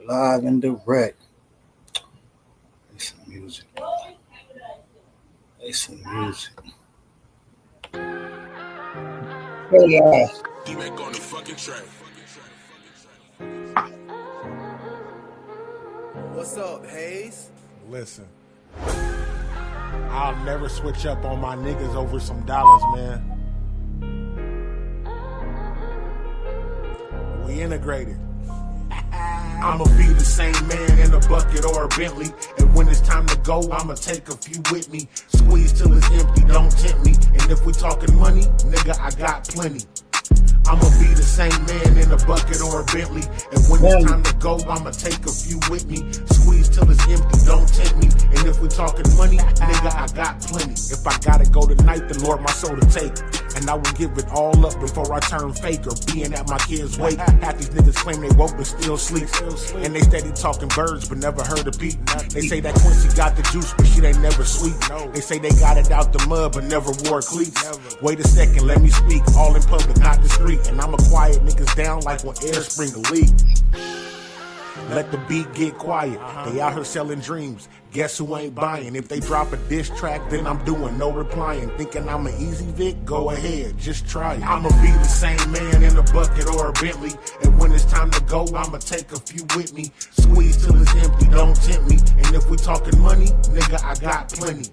Live and direct. Play some music. Play some music. Hey, D-Mac on the fucking track. What's up, Hayes? Listen, I'll never switch up on my niggas over some dollars, man. We integrated. I'ma be the same man in a bucket or a Bentley. And when it's time to go, I'ma take a few with me. Squeeze till it's empty, don't tempt me. And if we talking money, nigga, I got plenty. I'ma be the same man in a bucket or a Bentley. And when it's time to go, I'ma take a few with me. Squeeze till it's empty, don't tempt me. And if we talking money, nigga, I got plenty. If I gotta go tonight, then Lord, my soul to take. And I will give it all up before I turn fake or being at my kids' wake. Half these niggas claim they woke but still sleep. And they steady talking birds but never heard a peep. They say that Quincy got the juice but shit ain't never sweet. They say they got it out the mud but never wore cleats. Wait a second, let me speak. All in public, not discreet. And I'ma quiet niggas down like when air spring a leak. Let the beat get quiet. They out here selling dreams. Guess who ain't buying? If they drop a diss track, then I'm doing no replying. Thinking I'm an easy Vic? Go ahead, just try it. I'ma be the same man in a bucket or a Bentley. And when it's time to go, I'ma take a few with me. Squeeze till it's empty, don't tempt me. And if we talking money, nigga, I got plenty.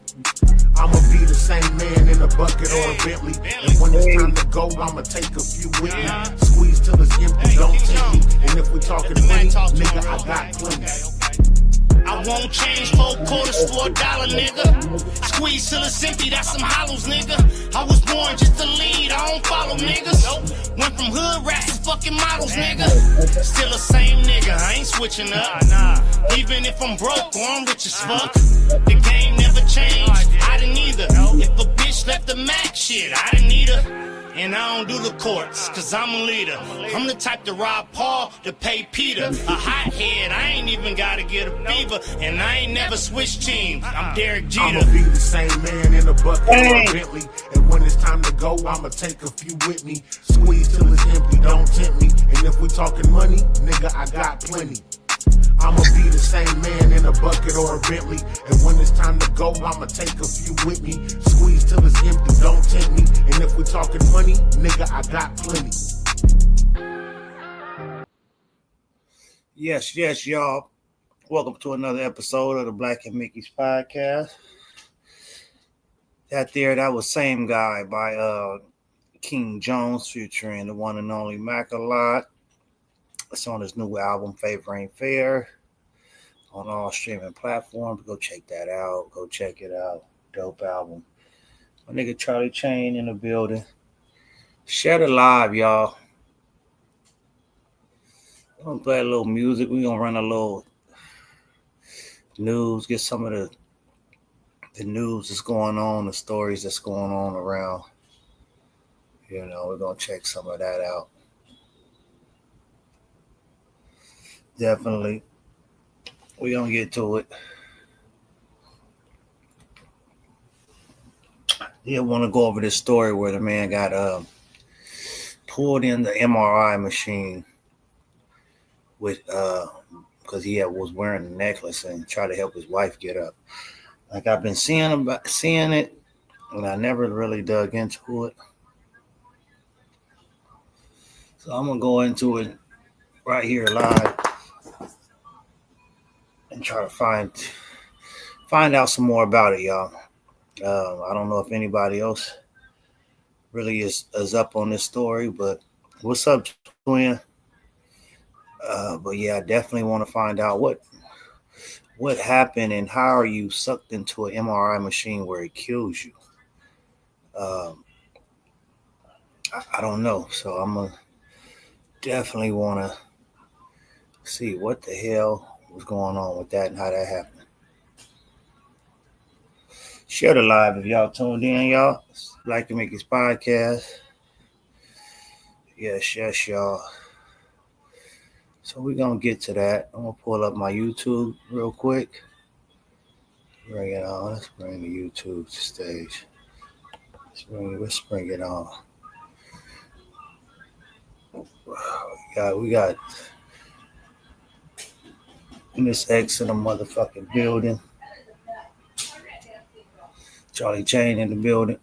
I'ma be the same man in a bucket or a Bentley. And when it's time to go, I'ma take a few with me. Squeeze till it's empty, don't tempt me. And if we talking money, nigga, I got plenty. I won't change 4 quarters for $1, nigga. Squeeze till it's empty, that's some hollows, nigga. I was born just to lead, I don't follow niggas. Went from hood rats to fucking models, nigga. Still the same nigga, I ain't switching up. Even if I'm broke or I'm rich as fuck. The game never changed, I didn't either. If a bitch left the Mac, shit, I didn't need her. And I don't do the courts, cause I'm a leader. I'm the type to rob Paul to pay Peter. A hothead, I ain't even gotta get a fever. And I ain't never switched teams, I'm Derek Jeter. I'ma be the same man in a bucket or a Bentley. And when it's time to go, I'ma take a few with me. Squeeze till it's empty, don't tempt me. And if we talking money, nigga, I got plenty. I'ma be the same man in a bucket or a Bentley. And when it's time to go, I'ma take a few with me. Squeeze till it's empty, don't tempt me. And if we talking money, nigga, I got plenty. Yes, y'all. Welcome to another episode of the Black and Mickys podcast. That was Same Guy by King Jones featuring the one and only Mac a lot. It's on his new album, Favor Ain't Fair, on all streaming platforms. Go check that out. Go check it out. Dope album. My nigga Charlie Chain in the building. Share the live, y'all. We're going to play a little music. We're going to run a little news, get some of the news that's going on, the stories that's going on around. You know, we're going to check some of that out. Definitely. We're going to get to it. Yeah, want to go over this story where the man got pulled in the MRI machine with because he was wearing a necklace and tried to help his wife get up. Like I've been seeing it, and I never really dug into it. So I'm gonna go into it right here live and try to find out some more about it, y'all. I don't know if anybody else really is up on this story, but what's up, twin? But yeah, I definitely want to find out what happened and how are you sucked into an MRI machine where it kills you. I don't know, so I'm gonna definitely want to see what the hell was going on with that and how that happened. Share the live if y'all tuned in, y'all. Like to make this podcast. Yes, y'all. So we're going to get to that. I'm going to pull up my YouTube real quick. Bring it on. Let's bring the YouTube to stage. Let's bring it on. We got Miss X in the motherfucking building. Charlie Chain in the building.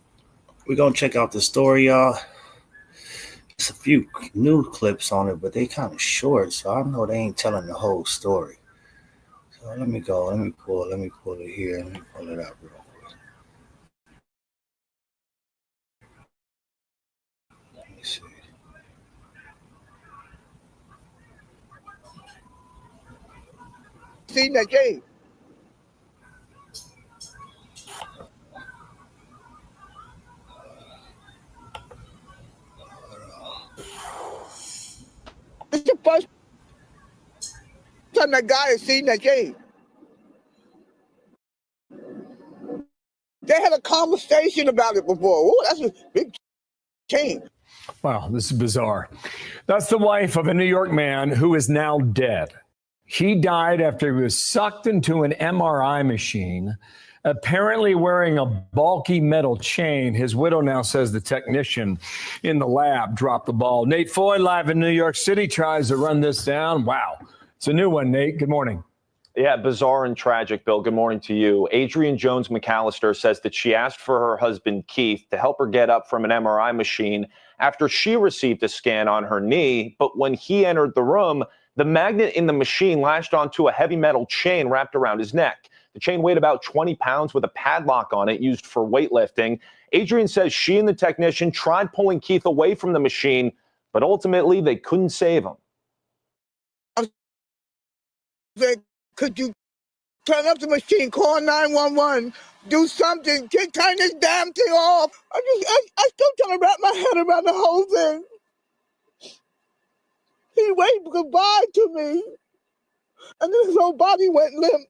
We're gonna check out the story, y'all. There's a few new clips on it, but they kind of short, so I know they ain't telling the whole story. So let me go. Let me pull it here. Let me pull it up real quick. Let me see. Seen that game. It's the first time that guy has seen that game. They had a conversation about it before. Ooh, that's a big change. Wow, this is bizarre. That's the wife of a New York man who is now dead. He died after he was sucked into an MRI machine, apparently wearing a bulky metal chain. His widow now says the technician in the lab dropped the ball. Nate Foy, live in New York City, tries to run this down. Wow. It's a new one, Nate. Good morning. Yeah, bizarre and tragic, Bill. Good morning to you. Adrienne Jones McAllister says that she asked for her husband, Keith, to help her get up from an MRI machine after she received a scan on her knee. But when he entered the room, the magnet in the machine latched onto a heavy metal chain wrapped around his neck. The chain weighed about 20 pounds with a padlock on it used for weightlifting. Adrienne says she and the technician tried pulling Keith away from the machine, but ultimately they couldn't save him. Could you turn up the machine, call 911, do something, turn this damn thing off? I still trying to wrap my head around the whole thing. He waved goodbye to me, and then his whole body went limp.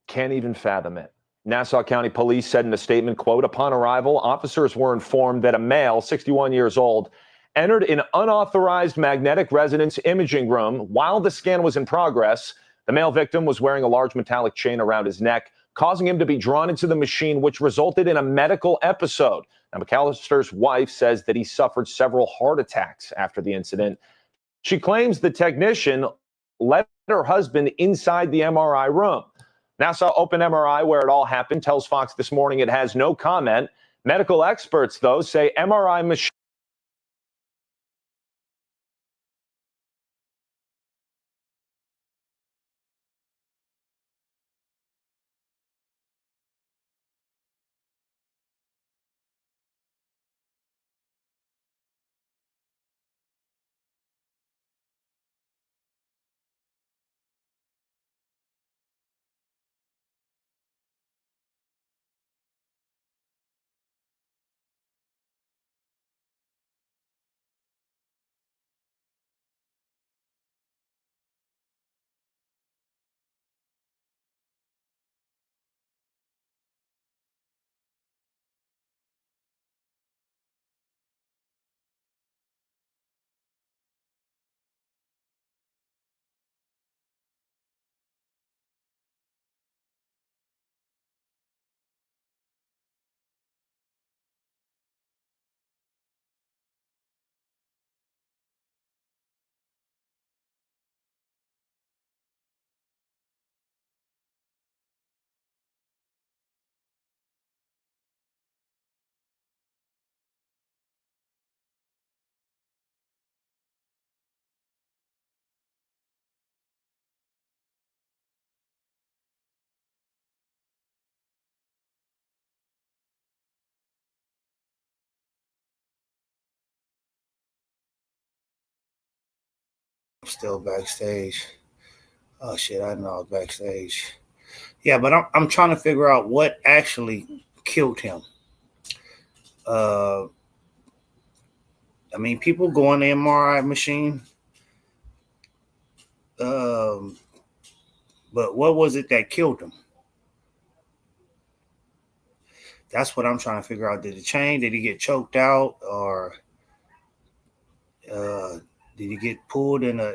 Can't even fathom it. Nassau County Police said in a statement, quote, upon arrival, officers were informed that a male, 61 years old, entered an unauthorized magnetic resonance imaging room while the scan was in progress. The male victim was wearing a large metallic chain around his neck, causing him to be drawn into the machine, which resulted in a medical episode. Now, McAllister's wife says that he suffered several heart attacks after the incident. She claims the technician let her husband inside the MRI room. Nassau Open MRI, where it all happened, tells Fox this morning it has no comment. Medical experts, though, say MRI machine Still backstage. Oh shit, I know I was backstage. Yeah, but I'm trying to figure out what actually killed him. I mean, people go on the MRI machine, um, but what was it that killed him? That's what I'm trying to figure out. Did it change? Did he get choked out, or uh, did he get pulled in a?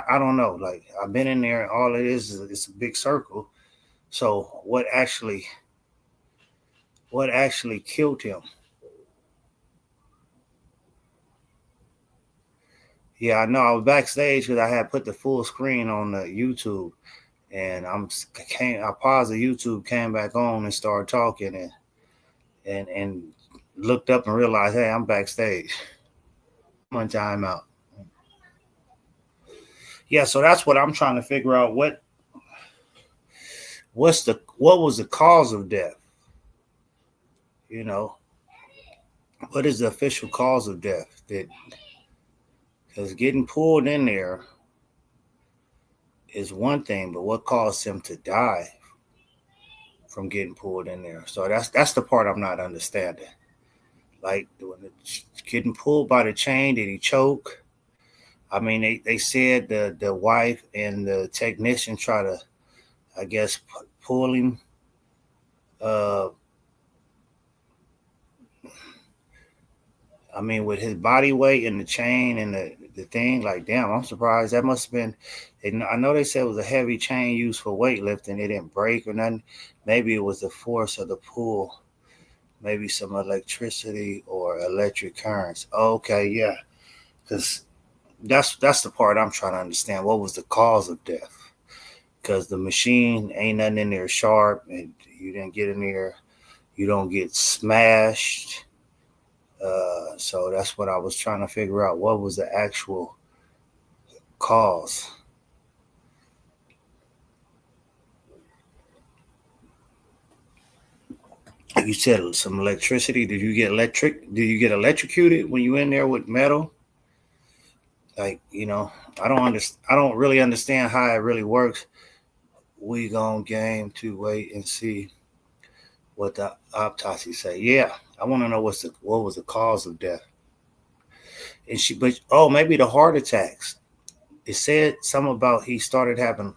I don't know. Like, I've been in there, and all it is it's a big circle. So what actually killed him? Yeah, I know. I was backstage because I had put the full screen on the YouTube, and I paused the YouTube, came back on, and started talking, and looked up and realized, hey, I'm backstage. One time out. Yeah, so that's what I'm trying to figure out. What was the cause of death? You know, what is the official cause of death? That because getting pulled in there is one thing, but what caused him to die from getting pulled in there? So that's the part I'm not understanding. Like getting pulled by the chain, did he choke? I mean, they said the wife and the technician try to, I guess, pull him. Uh, I mean, with his body weight and the chain and the thing, like, damn, I'm surprised. That must have been. I know they said it was a heavy chain used for weightlifting. It didn't break or nothing. Maybe it was the force of the pull. Maybe some electricity or electric currents. Okay, yeah, because that's the part I'm trying to understand. What was the cause of death? Because the machine ain't nothing in there sharp, and you didn't get in there. You don't get smashed. So that's what I was trying to figure out. What was the actual cause? You said some electricity. Did you get electric? Did you get electrocuted when you in there with metal? Like, I don't understand. I don't really understand how it really works. We gonna game to wait and see what the autopsy say. Yeah, I want to know what was the cause of death. And maybe the heart attacks. It said something about he started having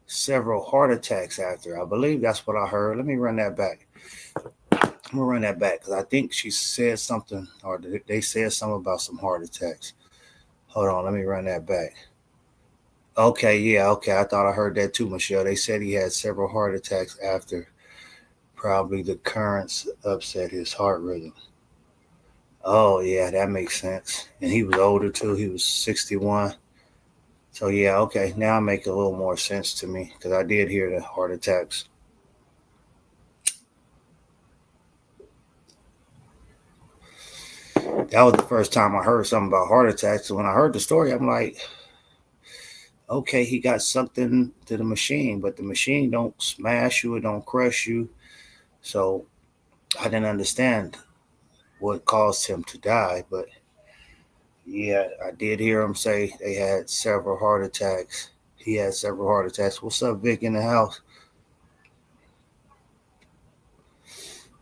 several heart attacks after. I believe that's what I heard. Let me run that back. I'm gonna run that back because I think she said something, or they said something about some heart attacks. Hold on, let me run that back. Okay, yeah, okay. I thought I heard that too, Michelle. They said he had several heart attacks after. Probably the currents upset his heart rhythm. Oh yeah, that makes sense. And he was older too. He was 61. So yeah, okay. Now it makes a little more sense to me because I did hear the heart attacks. That was the first time I heard something about heart attacks. So when I heard the story, I'm like, okay, he got something to the machine, but the machine don't smash you, it don't crush you. So I didn't understand what caused him to die, but yeah, I did hear him say they had several heart attacks. He had several heart attacks. What's up, Vic, in the house?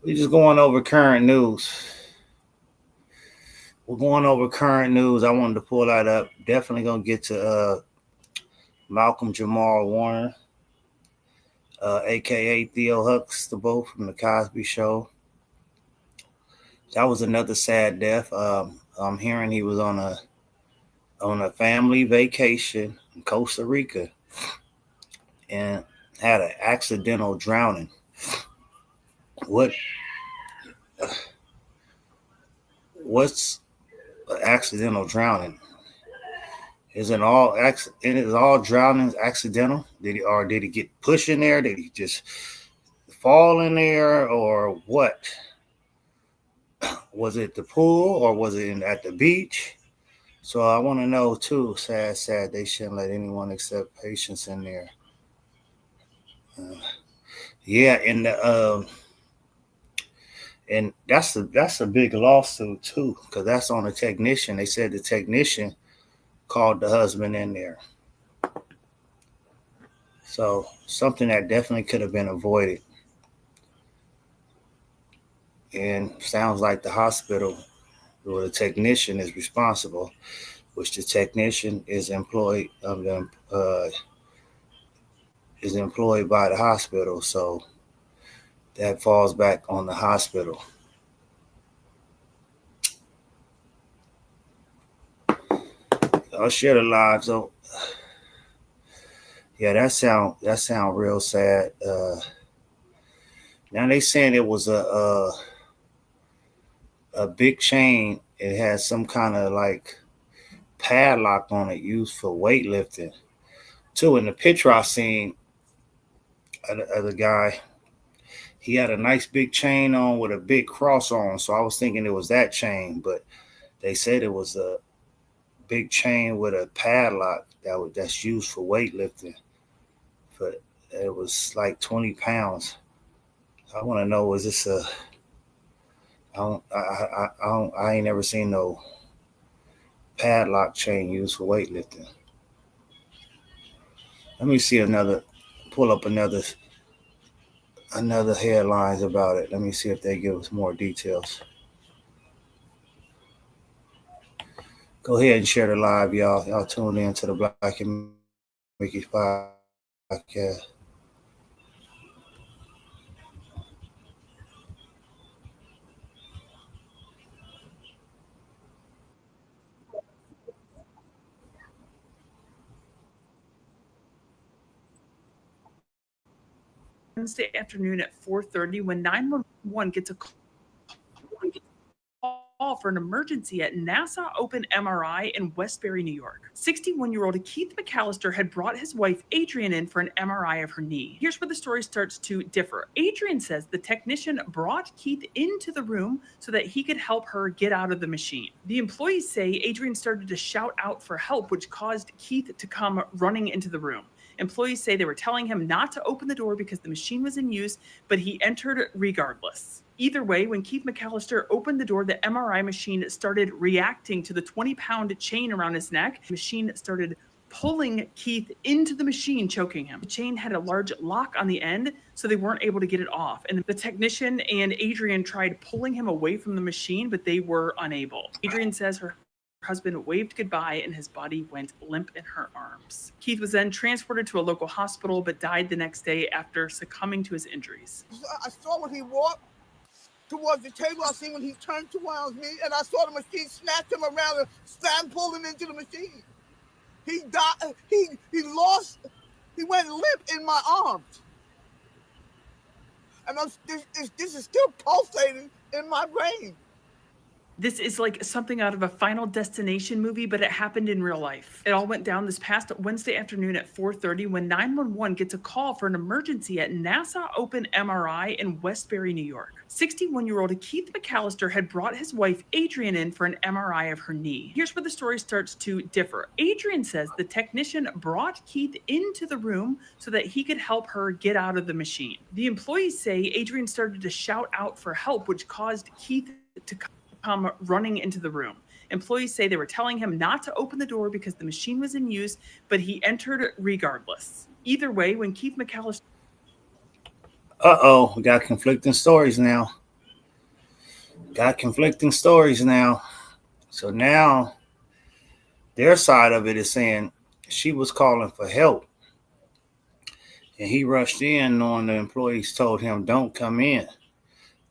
We just going over current news. We're going over current news. I wanted to pull that up. Definitely gonna get to Malcolm Jamal Warner, aka Theo Huxtable from the Cosby Show. That was another sad death. I'm hearing he was on a family vacation in Costa Rica and had an accidental drowning. What what's accidental drowning? Is all drownings accidental? Did he get pushed in there? Did he just fall in there or what? Was it the pool or was it at the beach? So I want to know too. Sad. They shouldn't let anyone accept patients in there. Uh, yeah, and that's a big lawsuit too, because that's on the technician. They said the technician called the husband in there. So something that definitely could have been avoided. And sounds like the hospital or the technician is responsible, which the technician is employed by the hospital. So that falls back on the hospital. I'll share the live. So yeah, that sound real sad. Now they saying it was a big chain. It has some kind of like padlock on it used for weightlifting. Too, in the picture I seen of the guy, he had a nice big chain on with a big cross on. So I was thinking it was that chain, but they said it was a big chain with a padlock that's used for weightlifting. But it was like 20 pounds. I want to know, is this a? I ain't never seen no padlock chain used for weightlifting. Let me see pull up another headlines about it. Let me see if they give us more details. Go ahead and share the live, y'all. Y'all tune in to the Black and Mickey's podcast. Wednesday afternoon at 4:30 when 911 gets a call for an emergency at Nassau Open MRI in Westbury, New York. 61-year-old Keith McAllister had brought his wife Adrian in for an MRI of her knee. Here's where the story starts to differ. Adrian says the technician brought Keith into the room so that he could help her get out of the machine. The employees say Adrian started to shout out for help, which caused Keith to come running into the room. Employees say they were telling him not to open the door because the machine was in use, but he entered regardless. Either way, when Keith McAllister opened the door, the MRI machine started reacting to the 20-pound chain around his neck. The machine started pulling Keith into the machine, choking him. The chain had a large lock on the end, so they weren't able to get it off. And the technician and Adrian tried pulling him away from the machine, but they were unable. Adrian says her husband waved goodbye and his body went limp in her arms. Keith was then transported to a local hospital but died the next day after succumbing to his injuries. I saw when he walked towards the table. I see when he turned towards me, and I saw the machine snatch him around and slam pull him into the machine. He died. He went limp in my arms, and this is still pulsating in my brain. This is like something out of a Final Destination movie, but it happened in real life. It all went down this past Wednesday afternoon at 4:30 when 911 gets a call for an emergency at Nassau Open MRI in Westbury, New York. 61-year-old Keith McAllister had brought his wife Adrian in for an MRI of her knee. Here's where the story starts to differ. Adrian says the technician brought Keith into the room so that he could help her get out of the machine. The employees say Adrian started to shout out for help, which caused Keith to come running into the room. Employees say they were telling him not to open the door because the machine was in use, but he entered regardless. Either way, when Keith McAllister... We got conflicting stories now. So now their side of it is saying she was calling for help. And he rushed in knowing the employees told him, don't come in.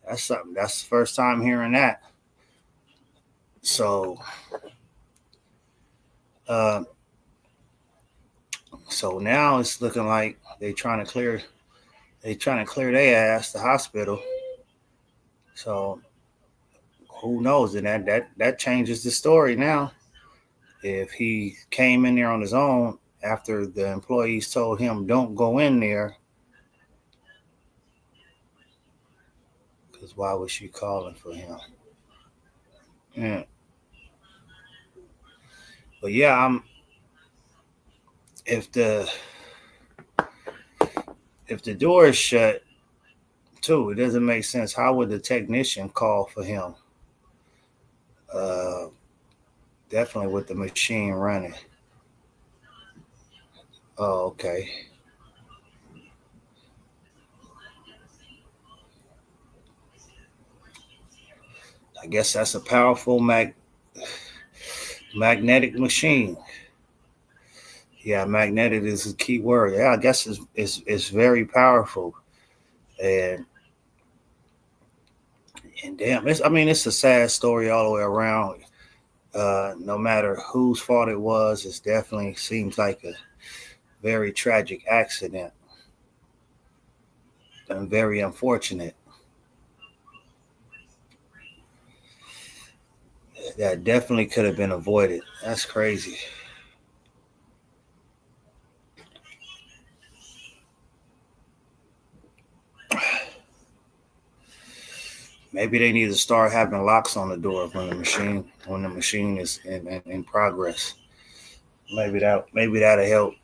That's the first time hearing that. So now it's looking like they trying to clear their ass, the hospital. So who knows? And that changes the story now. If he came in there on his own after the employees told him don't go in there, because why was she calling for him? Yeah. But yeah, if the door is shut too, it doesn't make sense. How would the technician call for him? Definitely with the machine running. Oh, okay. I guess that's a powerful magnetic machine. Yeah, magnetic is a key word. Yeah, I guess it's very powerful. And damn, it's a sad story all the way around. No matter whose fault it was, it definitely seems like a very tragic accident and very unfortunate. that definitely could have been avoided. That's crazy. Maybe they need to start having locks on the door when the machine is in progress. Maybe that'll help.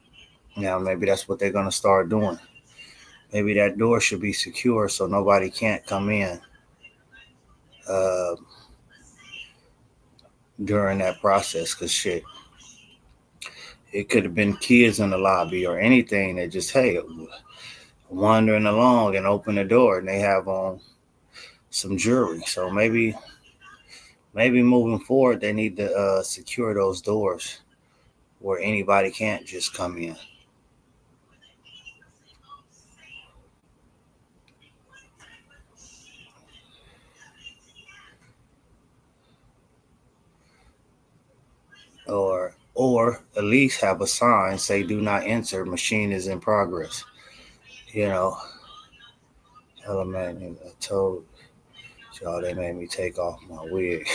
Now maybe that's what they're gonna start doing. Maybe that door should be secure so nobody can't come in uh, during that process. Cause shit, it could have been kids in the lobby or anything that just wandering along and open the door and they have on some jewelry. So maybe moving forward they need to secure those doors where anybody can't just come in. Or at least have a sign say do not enter, machine is in progress. You know, hell man, I told y'all they made me take off my wig.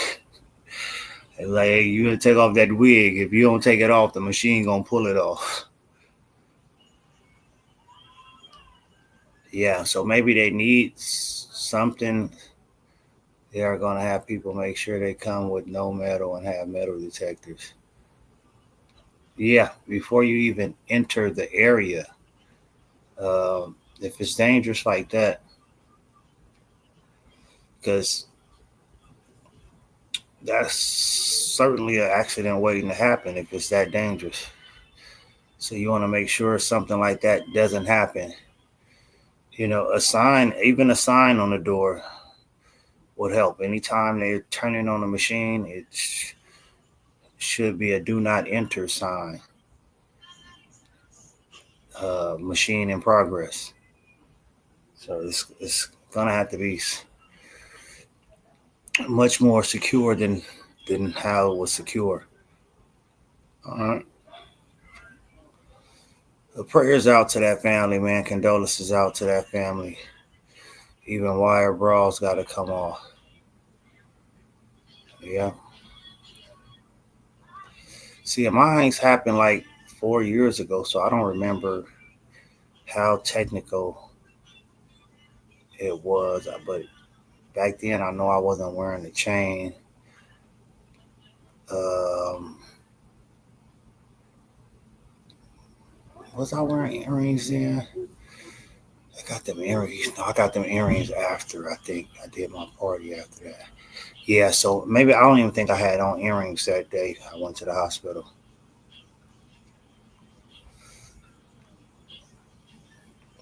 Like, hey, you gonna take off that wig. If you don't take it off, the machine gonna pull it off. Yeah, so maybe they need something. They are gonna have people make sure they come with no metal and have metal detectors. Yeah, before you even enter the area, if it's dangerous like that, because that's certainly an accident waiting to happen if it's that dangerous. So you want to make sure something like that doesn't happen. You know, even a sign on the door would help. Anytime they're turning on the machine, it should be a do not enter sign. Machine in progress. So it's gonna have to be much more secure than how it was secure. All right. The prayers out to that family, man. Condolences out to that family. Even wire bras got to come off. Yeah. See, mine's happened like 4 years ago, so I don't remember how technical it was. But back then, I know I wasn't wearing a chain. Um, was I wearing earrings then? I got them earrings. No, I got them earrings after. I think I did my party after that. Yeah, so maybe I don't even think I had on earrings that day. I went to the hospital.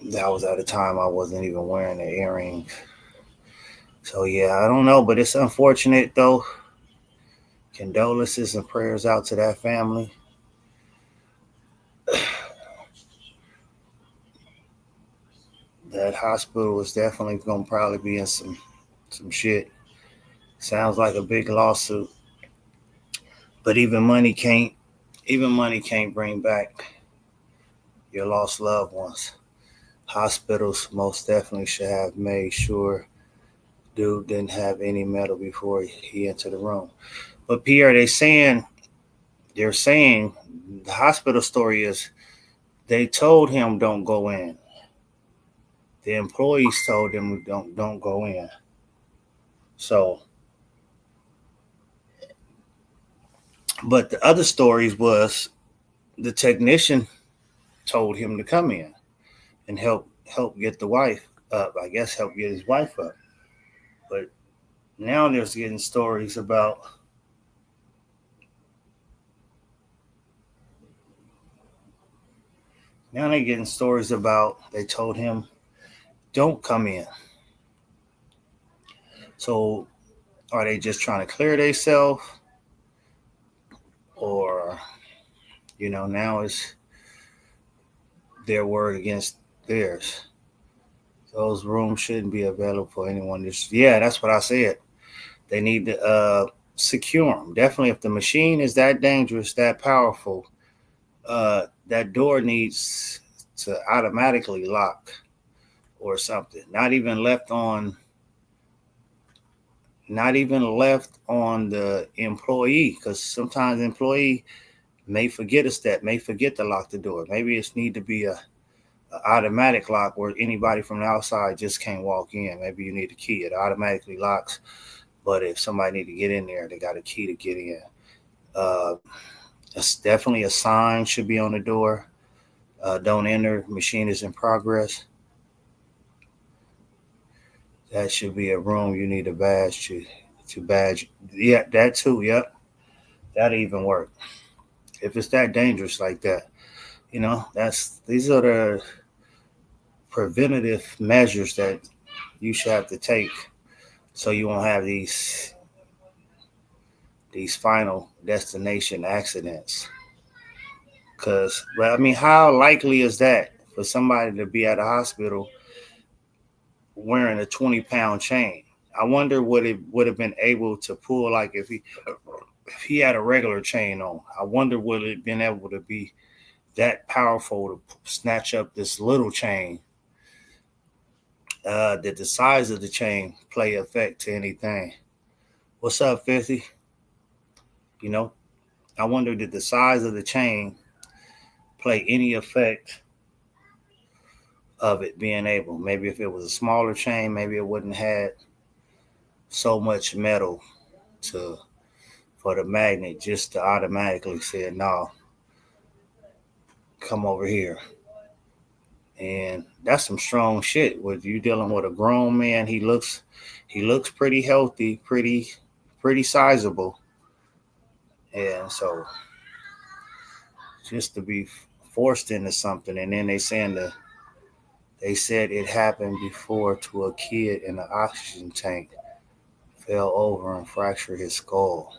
That was at a time I wasn't even wearing the earrings. So yeah, I don't know, but it's unfortunate though. Condolences and prayers out to that family. That hospital is definitely gonna probably be in some shit. Sounds like a big lawsuit. But even money can't bring back your lost loved ones. Hospitals most definitely should have made sure dude didn't have any metal before he entered the room. But Pierre, they're saying the hospital story is they told him don't go in. The employees told him don't go in. So, but the other stories was the technician told him to come in and help get the wife up. I guess help get his wife up. But now there's getting stories about now they're getting stories about they told him don't come in. So are they just trying to clear themselves, or now it's their word against theirs? Those rooms shouldn't be available for anyone. Yeah, that's what I said. They need to secure them. Definitely, if the machine is that dangerous, that powerful, that door needs to automatically lock or something. Not even left on not even left on the employee, because sometimes the employee may forget a step, may forget to lock the door. Maybe it's need to be a automatic lock where anybody from the outside just can't walk in. Maybe you need a key. It automatically locks, but if somebody need to get in there, they got a key to get in. Uh, it's definitely a sign should be on the door. Don't enter. Machine is in progress. That should be a room you need a badge to badge. Yeah, that too. Yep, that even work. If it's that dangerous like that, these are the preventative measures that you should have to take so you won't have these final destination accidents. Because, well, I mean, how likely is that for somebody to be at a hospital wearing a 20-pound chain? I wonder what it would have been able to pull, like if he had a regular chain on. I wonder would it have been able to be that powerful to snatch up this little chain. Did the size of the chain play effect to anything? What's up, 50? You know, I wonder did the size of the chain play any effect of it being able? Maybe if it was a smaller chain, maybe it wouldn't have had so much metal to for the magnet just to automatically say no, come over here. And that's some strong shit. With you dealing with a grown man, he looks pretty healthy, pretty sizable. And so just to be forced into something, and then they said it happened before to a kid in an oxygen tank, fell over and fractured his skull.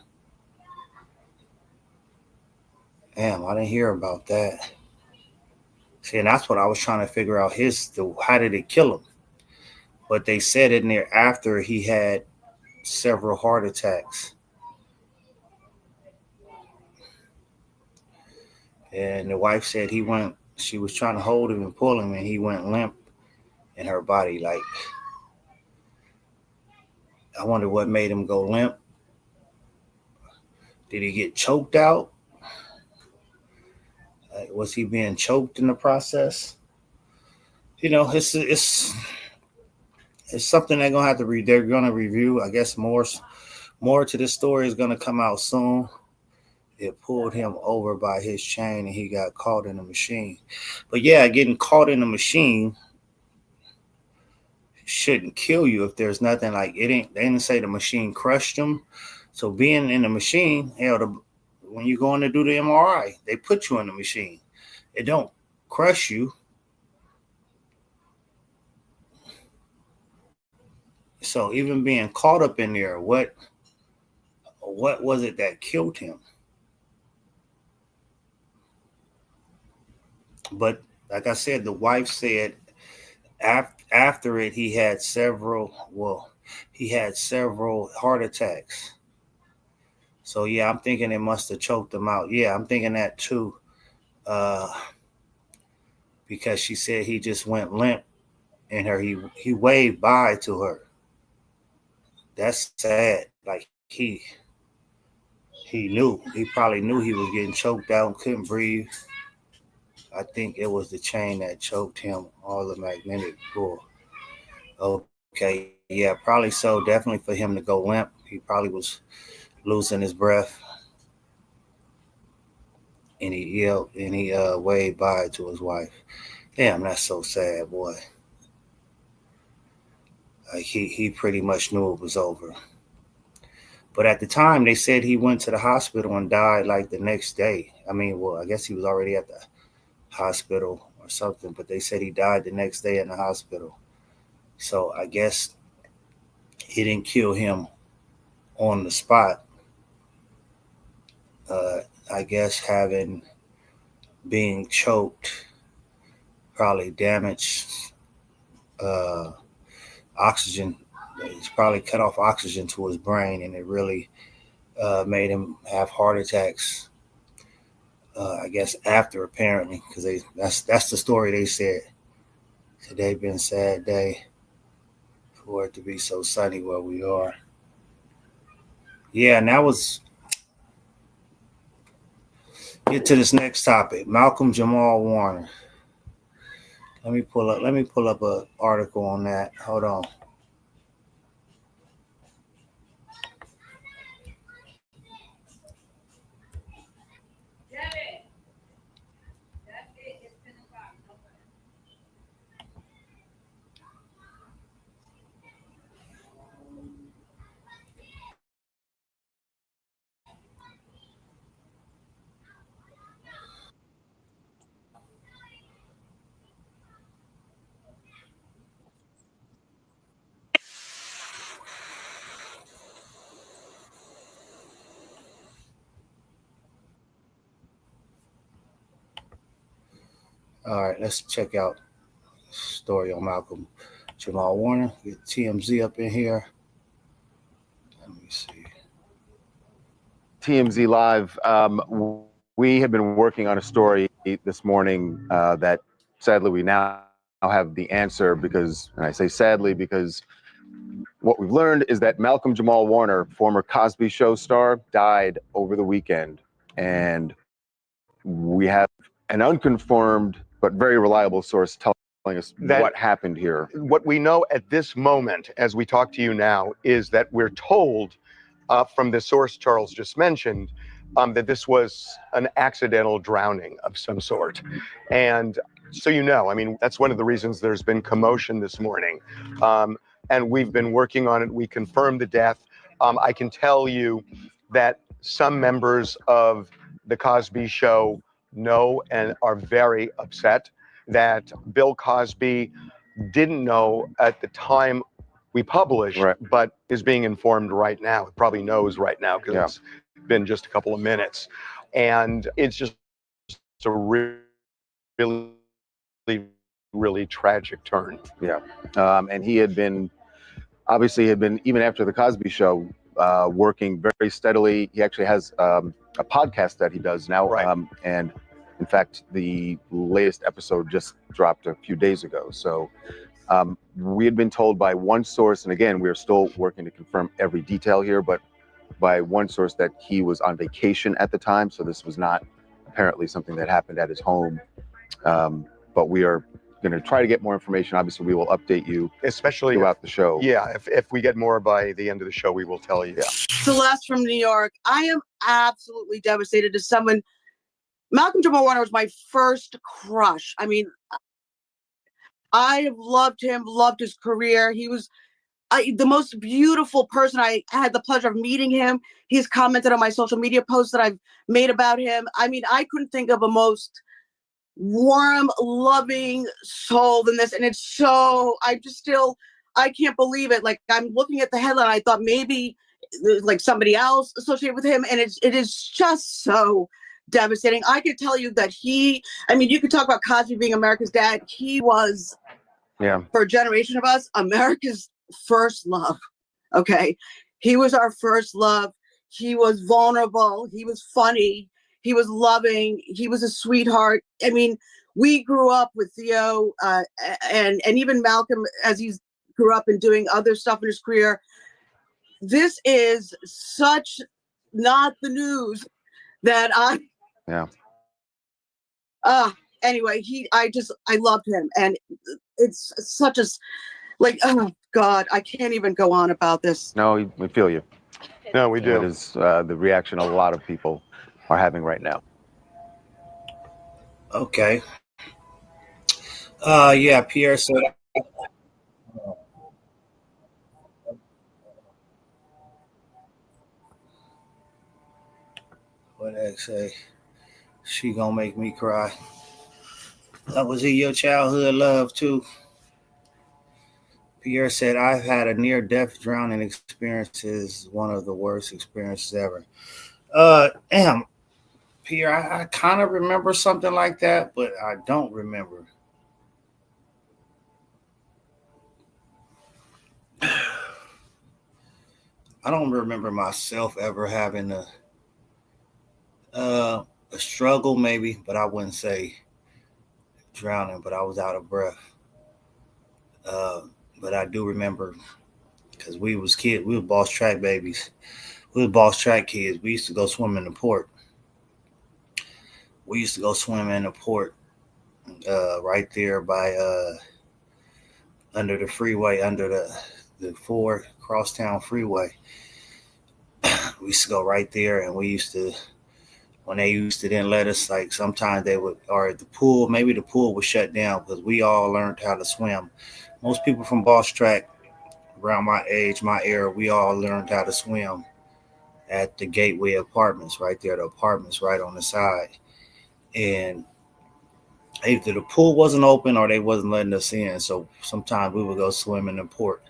Damn, I didn't hear about that. See, and that's what I was trying to figure out. How did it kill him? But they said in there after he had several heart attacks, and the wife said he went. She was trying to hold him and pull him, and he went limp in her body. Like, I wonder what made him go limp. Did he get choked out? Was he being choked in the process? It's something they're gonna have to read. They're gonna review. I guess more to this story is gonna come out soon. It pulled him over by his chain, and he got caught in the machine. But yeah, getting caught in the machine shouldn't kill you if there's nothing like it. They didn't say the machine crushed him. So being in the machine, when you go in to do the MRI, they put you in the machine. It don't crush you. So even being caught up in there, what was it that killed him? But like I said, the wife said after it, he had several heart attacks. So yeah, I'm thinking it must have choked him out. Yeah, I'm thinking that too. Because she said he just went limp and he waved bye to her. That's sad. Like he knew. He probably knew he was getting choked out and couldn't breathe. I think it was the chain that choked him, all the magnetic pull. Okay, yeah, probably so. Definitely for him to go limp. He probably was losing his breath. And he yelled and he waved bye to his wife. Damn, that's so sad, boy. Like he pretty much knew it was over. But at the time, they said he went to the hospital and died like the next day. I mean, well, I guess he was already at the hospital or something, but they said he died the next day in the hospital. So I guess he didn't kill him on the spot. I guess being choked probably damaged oxygen. It's probably cut off oxygen to his brain, and it really made him have heart attacks. I guess after, apparently, because that's the story they said. Today been a sad day for it to be so sunny where we are. Yeah, and that was get to this next topic. Malcolm Jamal Warner. Let me pull up a article on that. Hold on. All right, let's check out story on Malcolm Jamal Warner. Get TMZ up in here. Let me see. TMZ Live. We have been working on a story this morning that sadly we now have the answer because, and I say sadly because what we've learned is that Malcolm Jamal Warner, former Cosby Show star, died over the weekend. And we have an unconfirmed but very reliable source telling us what happened here. What we know at this moment, as we talk to you now, is that we're told from the source Charles just mentioned that this was an accidental drowning of some sort. And so, I mean, that's one of the reasons there's been commotion this morning. And we've been working on it. We confirmed the death. I can tell you that some members of the Cosby Show know and are very upset that Bill Cosby didn't know at the time we published, Right. but is being informed right now. It probably knows right now because it's been just a couple of minutes. And it's just a really, really tragic turn. Yeah. And he had been, obviously, even after the Cosby Show, working very steadily. He actually has a podcast that he does now. Right. And in fact, the latest episode just dropped a few days ago. So we had been told by one source, and again, we're still working to confirm every detail here, but by one source that he was on vacation at the time. So this was not apparently something that happened at his home. But we are going to try to get more information. Obviously, we will update you, especially throughout the show. Yeah, if we get more by the end of the show, we will tell you. Yeah. Celeste from New York. I am absolutely devastated as someone. Malcolm Jamal Warner was my first crush. I mean, I have loved him, loved his career. He was the most beautiful person. I had the pleasure of meeting him. He's commented on my social media posts that I've made about him. I mean, I couldn't think of a most warm, loving soul than this. And it's so, I can't believe it. Like, I'm looking at the headline. I thought maybe there's like somebody else associated with him. And it is just so devastating. I could tell you that you could talk about Cosby being America's dad. He was, for a generation of us, America's first love. Okay. He was our first love. He was vulnerable. He was funny. He was loving. He was a sweetheart. I mean, we grew up with Theo and even Malcolm as he grew up and doing other stuff in his career. This is such not the news that anyway, I loved him, and it's such a, like, oh God, I can't even go on about this. No, we feel you. No, we do. It is the reaction a lot of people are having right now. Okay. Yeah, Pierre said. What did I say? She gonna make me cry. Was he your childhood love too? Pierre said, I've had a near-death drowning experience. Is one of the worst experiences ever. Damn, Pierre, I kind of remember something like that, but I don't remember. I don't remember myself ever having a struggle, maybe, but I wouldn't say drowning. But I was out of breath. But I do remember because we were boss track babies. We were Boss Track kids. We used to go swim in the port. We used to go swim in the port, right there by under the freeway, under the 4 crosstown freeway. We used to go right there, and we used to, when they used to then let us, like sometimes they would, or the pool, maybe the pool was shut down because we all learned how to swim. Most people from Boss Track around my age, my era, we all learned how to swim at the Gateway Apartments right there, the apartments right on the side. And either the pool wasn't open or they wasn't letting us in. So sometimes we would go swim in the port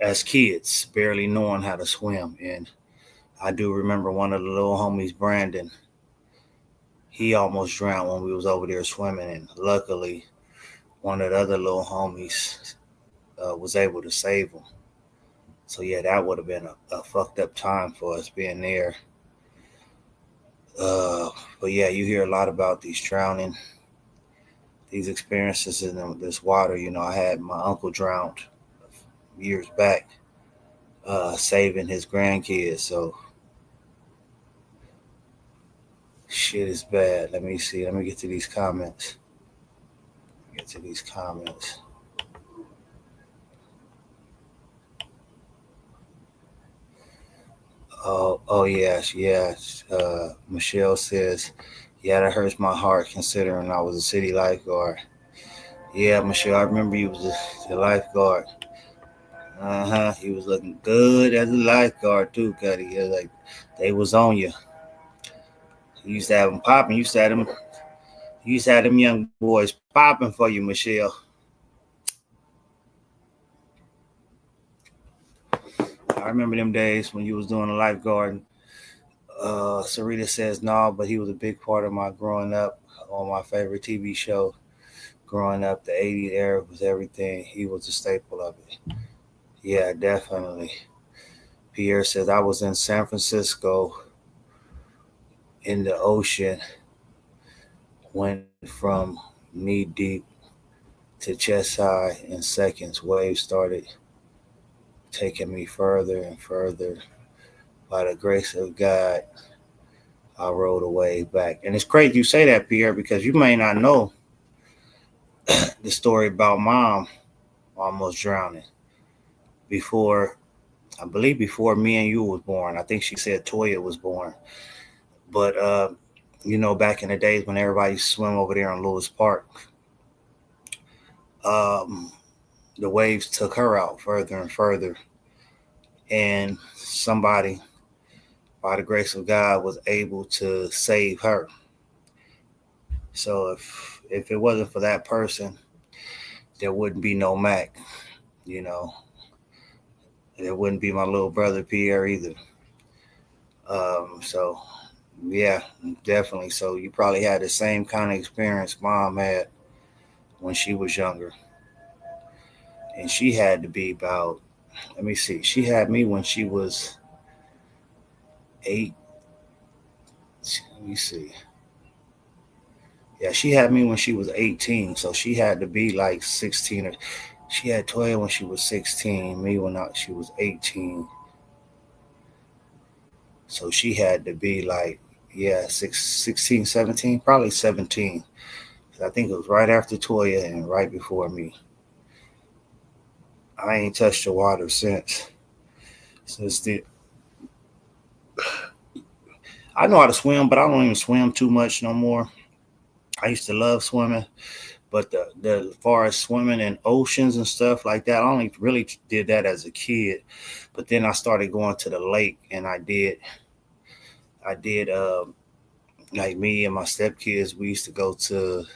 as kids, barely knowing how to swim. And I do remember one of the little homies, Brandon, he almost drowned when we was over there swimming. And luckily, one of the other little homies was able to save him. So yeah, that would have been a fucked up time for us being there. Uh, but yeah, you hear a lot about these drowning, these experiences in this water. You know, I had my uncle drowned years back, saving his grandkids. So shit is bad. Let me see. Let me get to these comments. Get to these comments. Oh yes, yes. Michelle says, yeah, that hurts my heart considering I was a city lifeguard. Yeah, Michelle, I remember you was the lifeguard. He was looking good as a lifeguard too, Cuddy. Yeah, like they was on you. You used to have them popping. You used to have them young boys popping for you, Michelle. I remember them days when you was doing the lifeguard. Sarita says no, but he was a big part of my growing up on my favorite TV show. Growing up, the '80s era was everything. He was a staple of it. Yeah, definitely. Pierre says I was in San Francisco in the ocean, went from knee deep to chest high in seconds. Waves started taking me further and further. By the grace of God, I rode a wave back. And it's crazy you say that, Pierre, because you may not know the story about mom almost drowning before, I believe before me and you was born. I think she said Toya was born. But you know, back in the days when everybody used to swim over there in Lewis Park, um, the waves took her out further and further. And somebody, by the grace of God, was able to save her. So if it wasn't for that person, there wouldn't be no Mac, you know. There wouldn't be my little brother Pierre either. So yeah, definitely. So you probably had the same kind of experience mom had when she was younger. And she had to be about, let me see, she had me when she was 8. Let me see. Yeah, she had me when she was 18. So she had to be like 16 or she had Toya when she was 16, me when she was 18. So she had to be like, yeah, 16, 17, probably 17. I think it was right after Toya and right before me. I ain't touched the water since the. I know how to swim, but I don't even swim too much no more. I used to love swimming, but the as far as swimming in oceans and stuff like that, I only really did that as a kid. But then I started going to the lake, and I did like me and my stepkids. We used to go to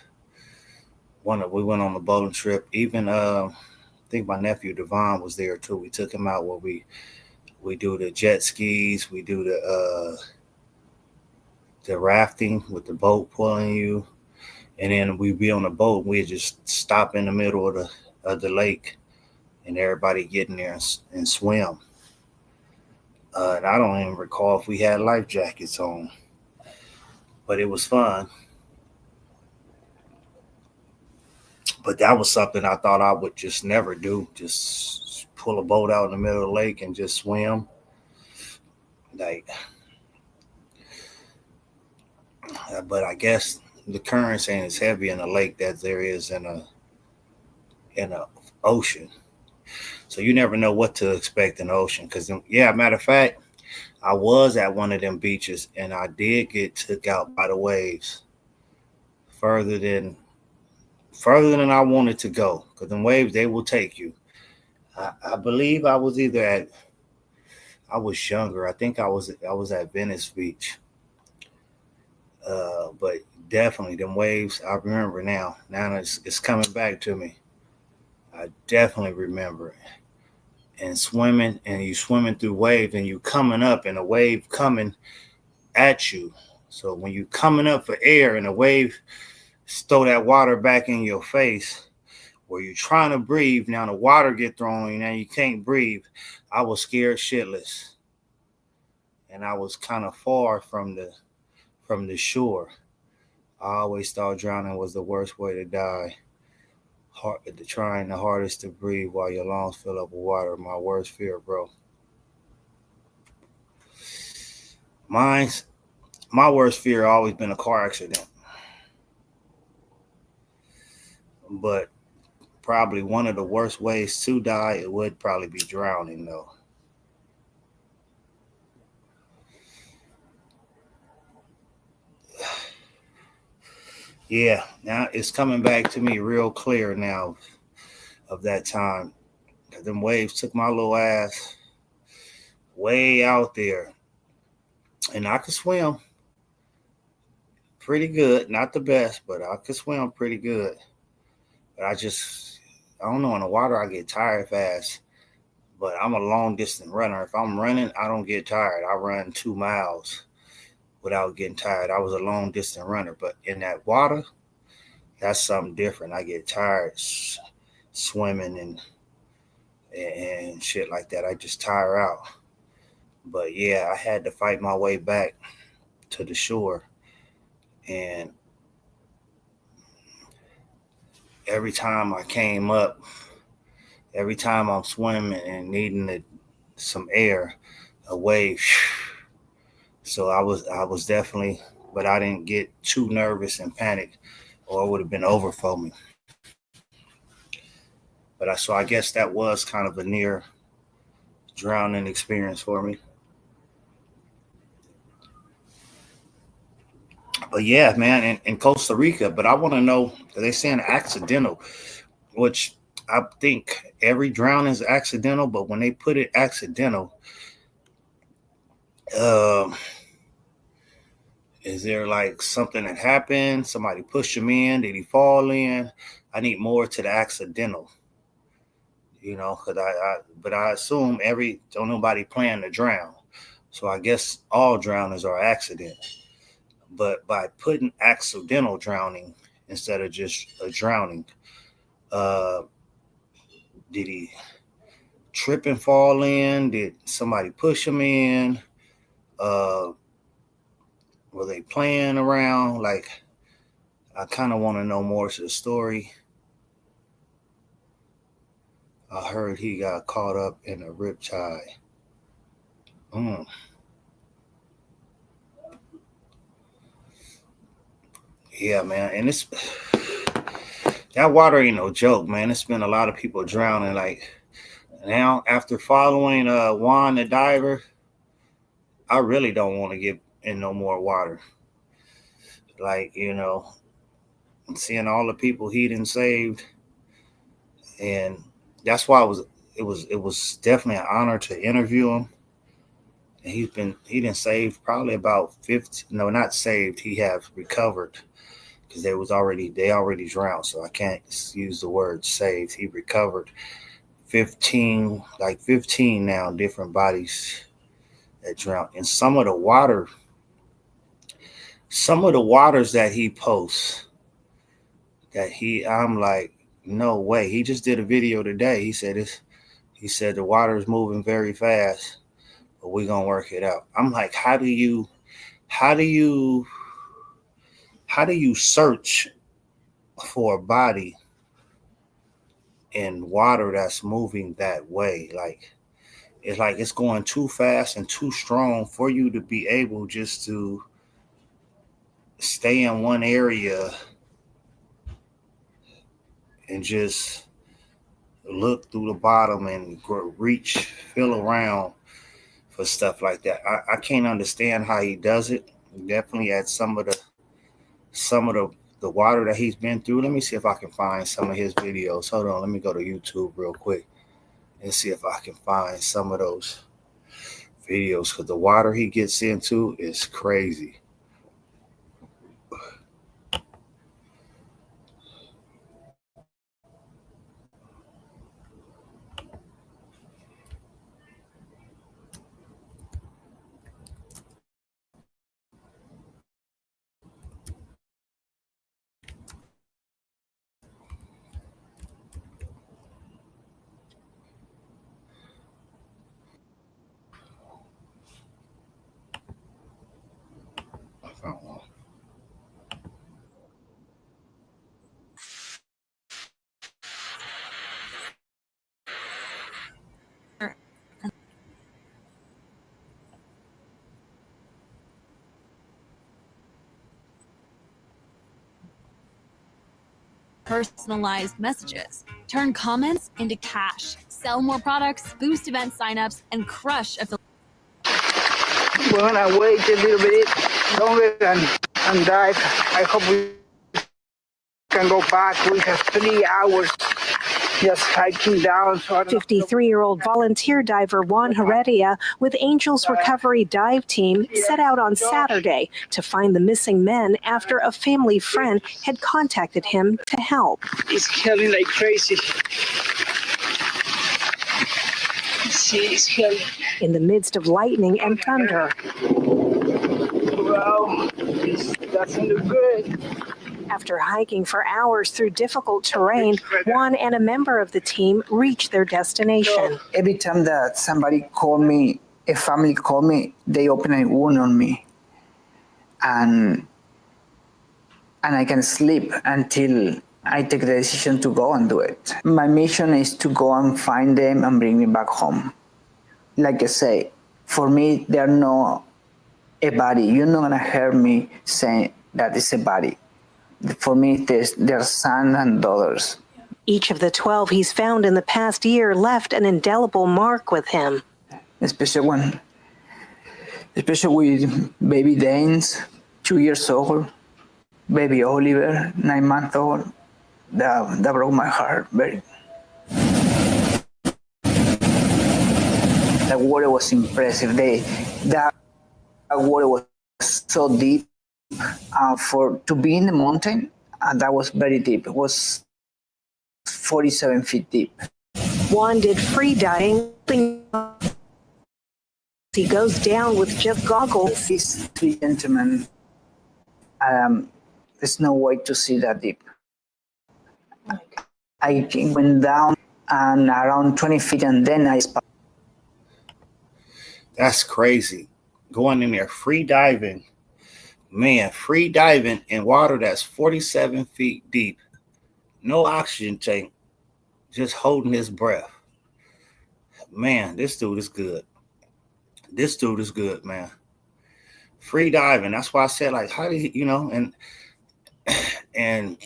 we went on a boating trip. Even I think my nephew Devon was there too. We took him out where we do the jet skis, we do the rafting with the boat pulling you, and then we'd be on the boat. We'd just stop in the middle of the lake, and everybody get in there and swim. And I don't even recall if we had life jackets on, but it was fun. But that was something I thought I would just never do. Just pull a boat out in the middle of the lake and just swim. Like, but I guess the currents ain't as heavy in a lake as there is in a ocean. So you never know what to expect in the ocean. Because yeah, matter of fact, I was at one of them beaches and I did get took out by the waves further than further than I wanted to go. Because them waves they will take you. I believe I was either at I was younger. I think I was at Venice Beach. But definitely them waves. I remember now. Now it's coming back to me. I definitely remember it. And swimming, and you swimming through waves, and you coming up, and a wave coming at you. So when you coming up for air, and a wave throw that water back in your face, where you're trying to breathe, now the water get thrown on you, now you can't breathe. I was scared shitless, and I was kind of far from the shore. I always thought drowning was the worst way to die. Trying the hardest to breathe while your lungs fill up with water. My worst fear, bro. Mine's my worst fear always been a car accident, but probably one of the worst ways to die it would probably be drowning, though. Yeah, now it's coming back to me real clear now of that time. Them waves took my little ass way out there, and I could swim pretty good. Not the best, but I could swim pretty good. But I don't know, in the water, I get tired fast. But I'm a long distance runner. If I'm running, I don't get tired. I run 2 miles without getting tired. I was a long distance runner. But in that water, that's something different. I get tired swimming and shit like that. I just tire out. But yeah, I had to fight my way back to the shore. And every time I came up, every time I'm swimming and needing some air, a wave. So I was definitely, but I didn't get too nervous and panic, or it would have been over for me. So I guess that was kind of a near drowning experience for me. But yeah, man, in Costa Rica. But I want to know, they saying accidental, which I think every drowning is accidental. But when they put it accidental, um, is there like something that happened? Somebody pushed him in? Did he fall in? I need more to the accidental. Because but I assume don't nobody plan to drown. So I guess all drownings are accidents. But by putting accidental drowning instead of just a drowning, uh, did he trip and fall in? Did somebody push him in? Uh, were they playing around? Like, I kind of want to know more to the story. I heard he got caught up in a riptide. Mm. Yeah, man, and it's that water ain't no joke, man. It's been a lot of people drowning. Like now, after following Juan the diver, I really don't want to get in no more water. Like seeing all the people he done saved, and that's why it was definitely an honor to interview him. And he done saved probably about 50. No, not saved. He have recovered because they already drowned. So I can't use the word saved. He recovered 15 now different bodies that drowned. And some of the waters that he posts I'm like, no way. He just did a video today. He said the water is moving very fast, but we're gonna work it out. I'm like, how do you how do you search for a body in water that's moving that way? Like, it's like it's going too fast and too strong for you to be able just to stay in one area and just look through the bottom and reach, feel around for stuff like that. I can't understand how he does it. Definitely at some of the water that he's been through. Let me see if I can find some of his videos. Hold on, let me go to YouTube real quick and see if I can find some of those videos because the water he gets into is crazy. I found one. Personalized messages. Turn comments into cash. Sell more products, boost event signups, and crush affiliate. We're gonna wait a little bit longer and dive. I hope we can go back. We have 3 hours just hiking down. So 53-year-old volunteer diver Juan Heredia with Angels Recovery Dive Team set out on Saturday to find the missing men after a family friend had contacted him to help. It's killing like crazy. It's killing. In the midst of lightning and thunder. Wow, this doesn't look good. After hiking for hours through difficult terrain, Juan and a member of the team reached their destination. Every time that somebody called me, a family called me, they open a wound on me. And I can sleep until I take the decision to go and do it. My mission is to go and find them and bring me back home. Like I say, for me, they're not a body. You're not gonna hear me saying that it's a body. For me, they're sons and daughters. Each of the 12 he's found in the past year left an indelible mark with him. Especially with baby Danes, 2 years old, baby Oliver, 9 months old. That broke my heart very. The water was impressive. That water was so deep. To be in the mountain, that was very deep. It was 47 feet deep. Juan did free diving. He goes down with just goggles. These 3 gentlemen, there's no way to see that deep. I went down and around 20 feet and then I spot. That's crazy. Going in there free diving. Man, free diving in water that's 47 feet deep. No oxygen tank. Just holding his breath. Man, this dude is good. This dude is good, man. Free diving. That's why I said, like, how did he, and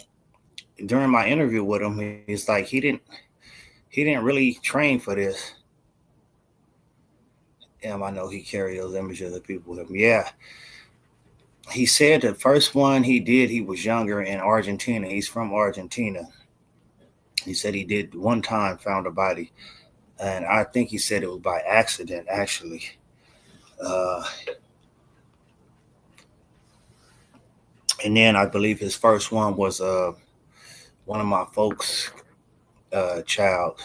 during my interview with him, he's like, he didn't really train for this. I know he carried those images of people with him. Yeah. He said the first one he did, he was younger in Argentina. He's from Argentina. He said he did one time, found a body. And I think he said it was by accident, actually. And then I believe his first one was one of my folks' child,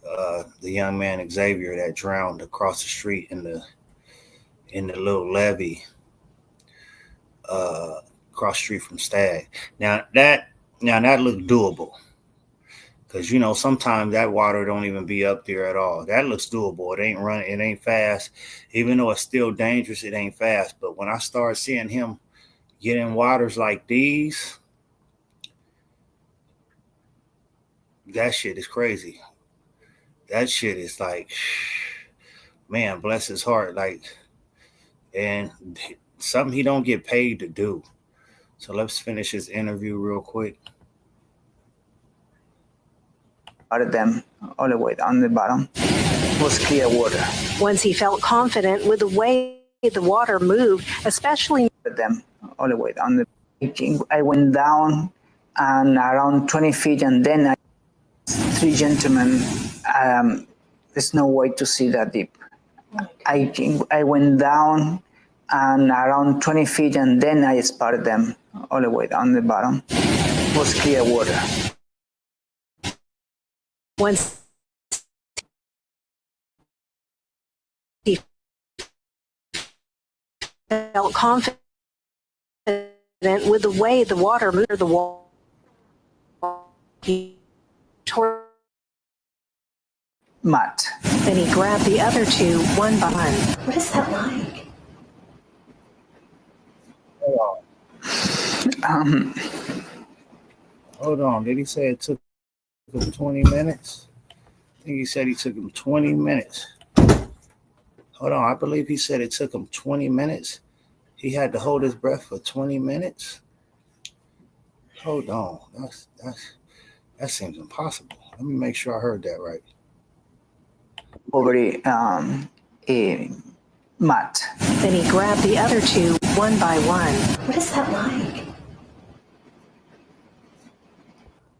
the young man Xavier that drowned across the street in the little levee across the street from Stag. Now that looked doable. Because, sometimes that water don't even be up there at all. That looks doable. It ain't running. It ain't fast. Even though it's still dangerous, it ain't fast. But when I start seeing him get in waters like these, that shit is crazy. That shit is like, man, bless his heart, like, and something he don't get paid to do. So let's finish his interview real quick. Part of them all the way down the bottom was clear water. Once he felt confident with the way the water moved, especially Them all the way down. I went down and around 20 feet, and then three gentlemen. There's no way to see that deep. I went down and around 20 feet, and then I spotted them all the way down the bottom. It was clear water. once he felt confident with the way the water moved, the wall, he tore. Matt. Then he grabbed the other two one by one. What is that like? Hold on. Did he say it took him 20 minutes? I think he said he took him 20 minutes. Hold on. I believe he said it took him 20 minutes. He had to hold his breath for 20 minutes. Hold on. That seems impossible. Let me make sure I heard that right. Over Matt. Then he grabbed the other two one by one. What is that like?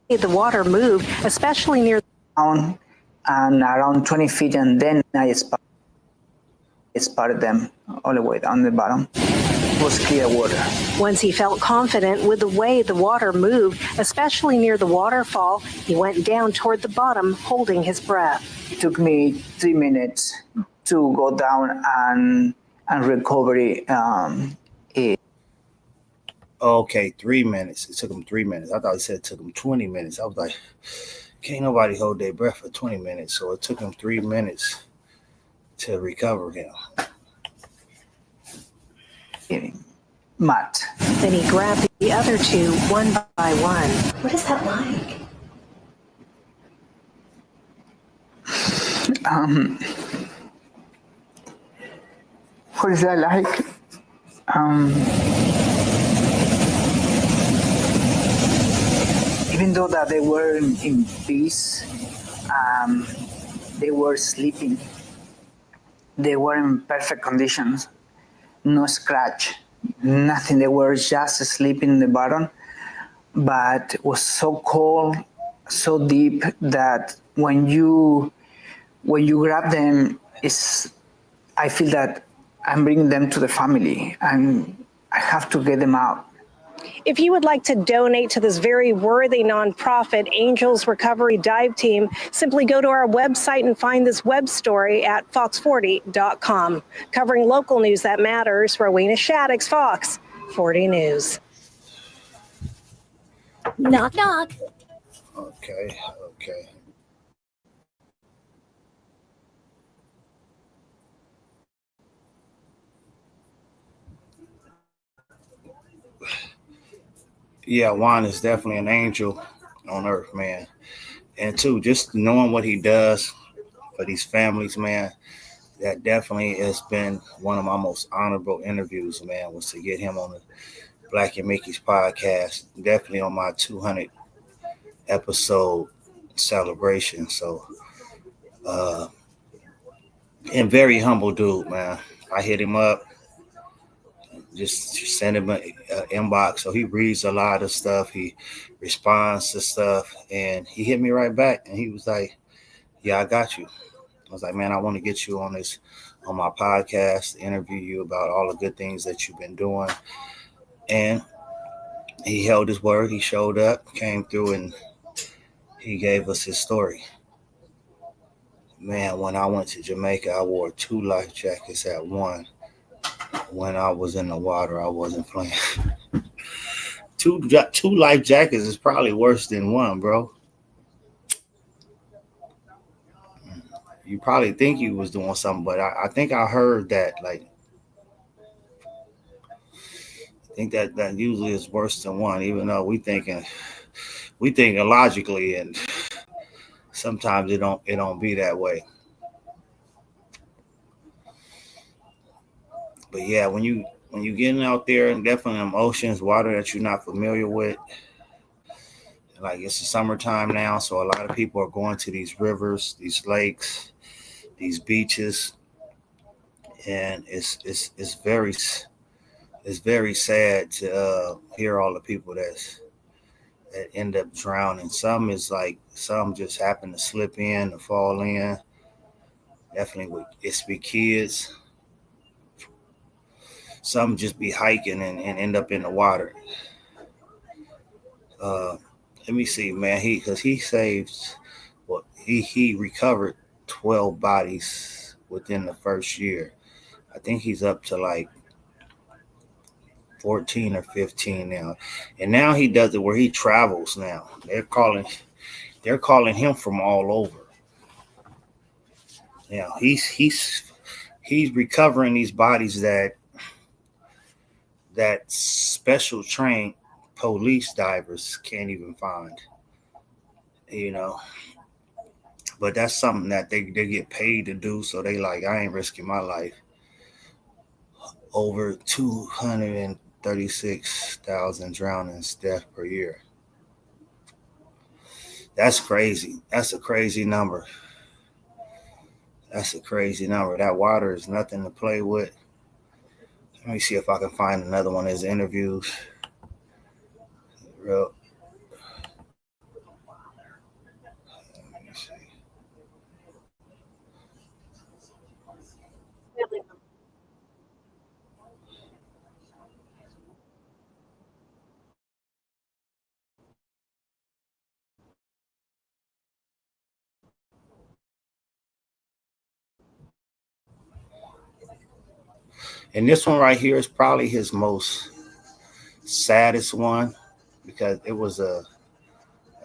The water moved, especially near down and around 20 feet, and then I spotted them all the way down the bottom. It was clear water. Once he felt confident with the way the water moved, especially near the waterfall, he went down toward the bottom, holding his breath. It took me 3 minutes to go down and recover it. Okay, 3 minutes. It took him 3 minutes. I thought he said it took him 20 minutes. I was like, can't nobody hold their breath for 20 minutes. So it took him 3 minutes to recover him. Matt. Then he grabbed the other two one by one. What is that like? What is that like? Even though that they were in peace, they were sleeping. They were in perfect conditions. No scratch, nothing. They were just sleeping in the bottom, but it was so cold, so deep that when you grab them, I feel that I'm bringing them to the family, and I have to get them out. If you would like to donate to this very worthy nonprofit, Angels Recovery Dive Team, simply go to our website and find this web story at fox40.com. Covering local news that matters, Rowena Shaddix, Fox 40 News. Knock, knock. Okay. Yeah, Juan is definitely an angel on earth, man. And two, just knowing what he does for these families, man, that definitely has been one of my most honorable interviews, man, was to get him on the Black and Mickey's podcast. Definitely on my 200 episode celebration. So, and very humble dude, man. I hit him up, just send him an inbox. So he reads a lot of stuff. He responds to stuff, and he hit me right back. And he was like, "Yeah, I got you." I was like, "Man, I want to get you on my podcast, interview you about all the good things that you've been doing." And he held his word. He showed up, came through, and he gave us his story. Man, when I went to Jamaica, I wore 2 life jackets at one. When I was in the water, I wasn't playing. two life jackets is probably worse than one, bro. You probably think you was doing something, but I think I heard that, like, I think that usually is worse than one, even though we thinking logically, and sometimes it don't be that way. But yeah, when you getting out there and definitely in oceans, water that you're not familiar with, like it's the summertime now, so a lot of people are going to these rivers, these lakes, these beaches, and it's very sad to hear all the people that end up drowning. Some just happen to slip in or fall in. Definitely, it's be kids. Some just be hiking and end up in the water. Uh, Let me see, man. He saved, well, he recovered 12 bodies within the first year. I think he's up to like 14 or 15 now, and now he does it where he travels. Now they're calling him from all over. Now he's recovering these bodies that special trained police divers can't even find. You know, but that's something that they get paid to do. So they like, I ain't risking my life. Over 236,000 drownings, death per year. That's crazy. That's a crazy number. That's a crazy number. That water is nothing to play with. Let me see if I can find another one of his interviews. Real. Let me see. And this one right here is probably his most saddest one because it was a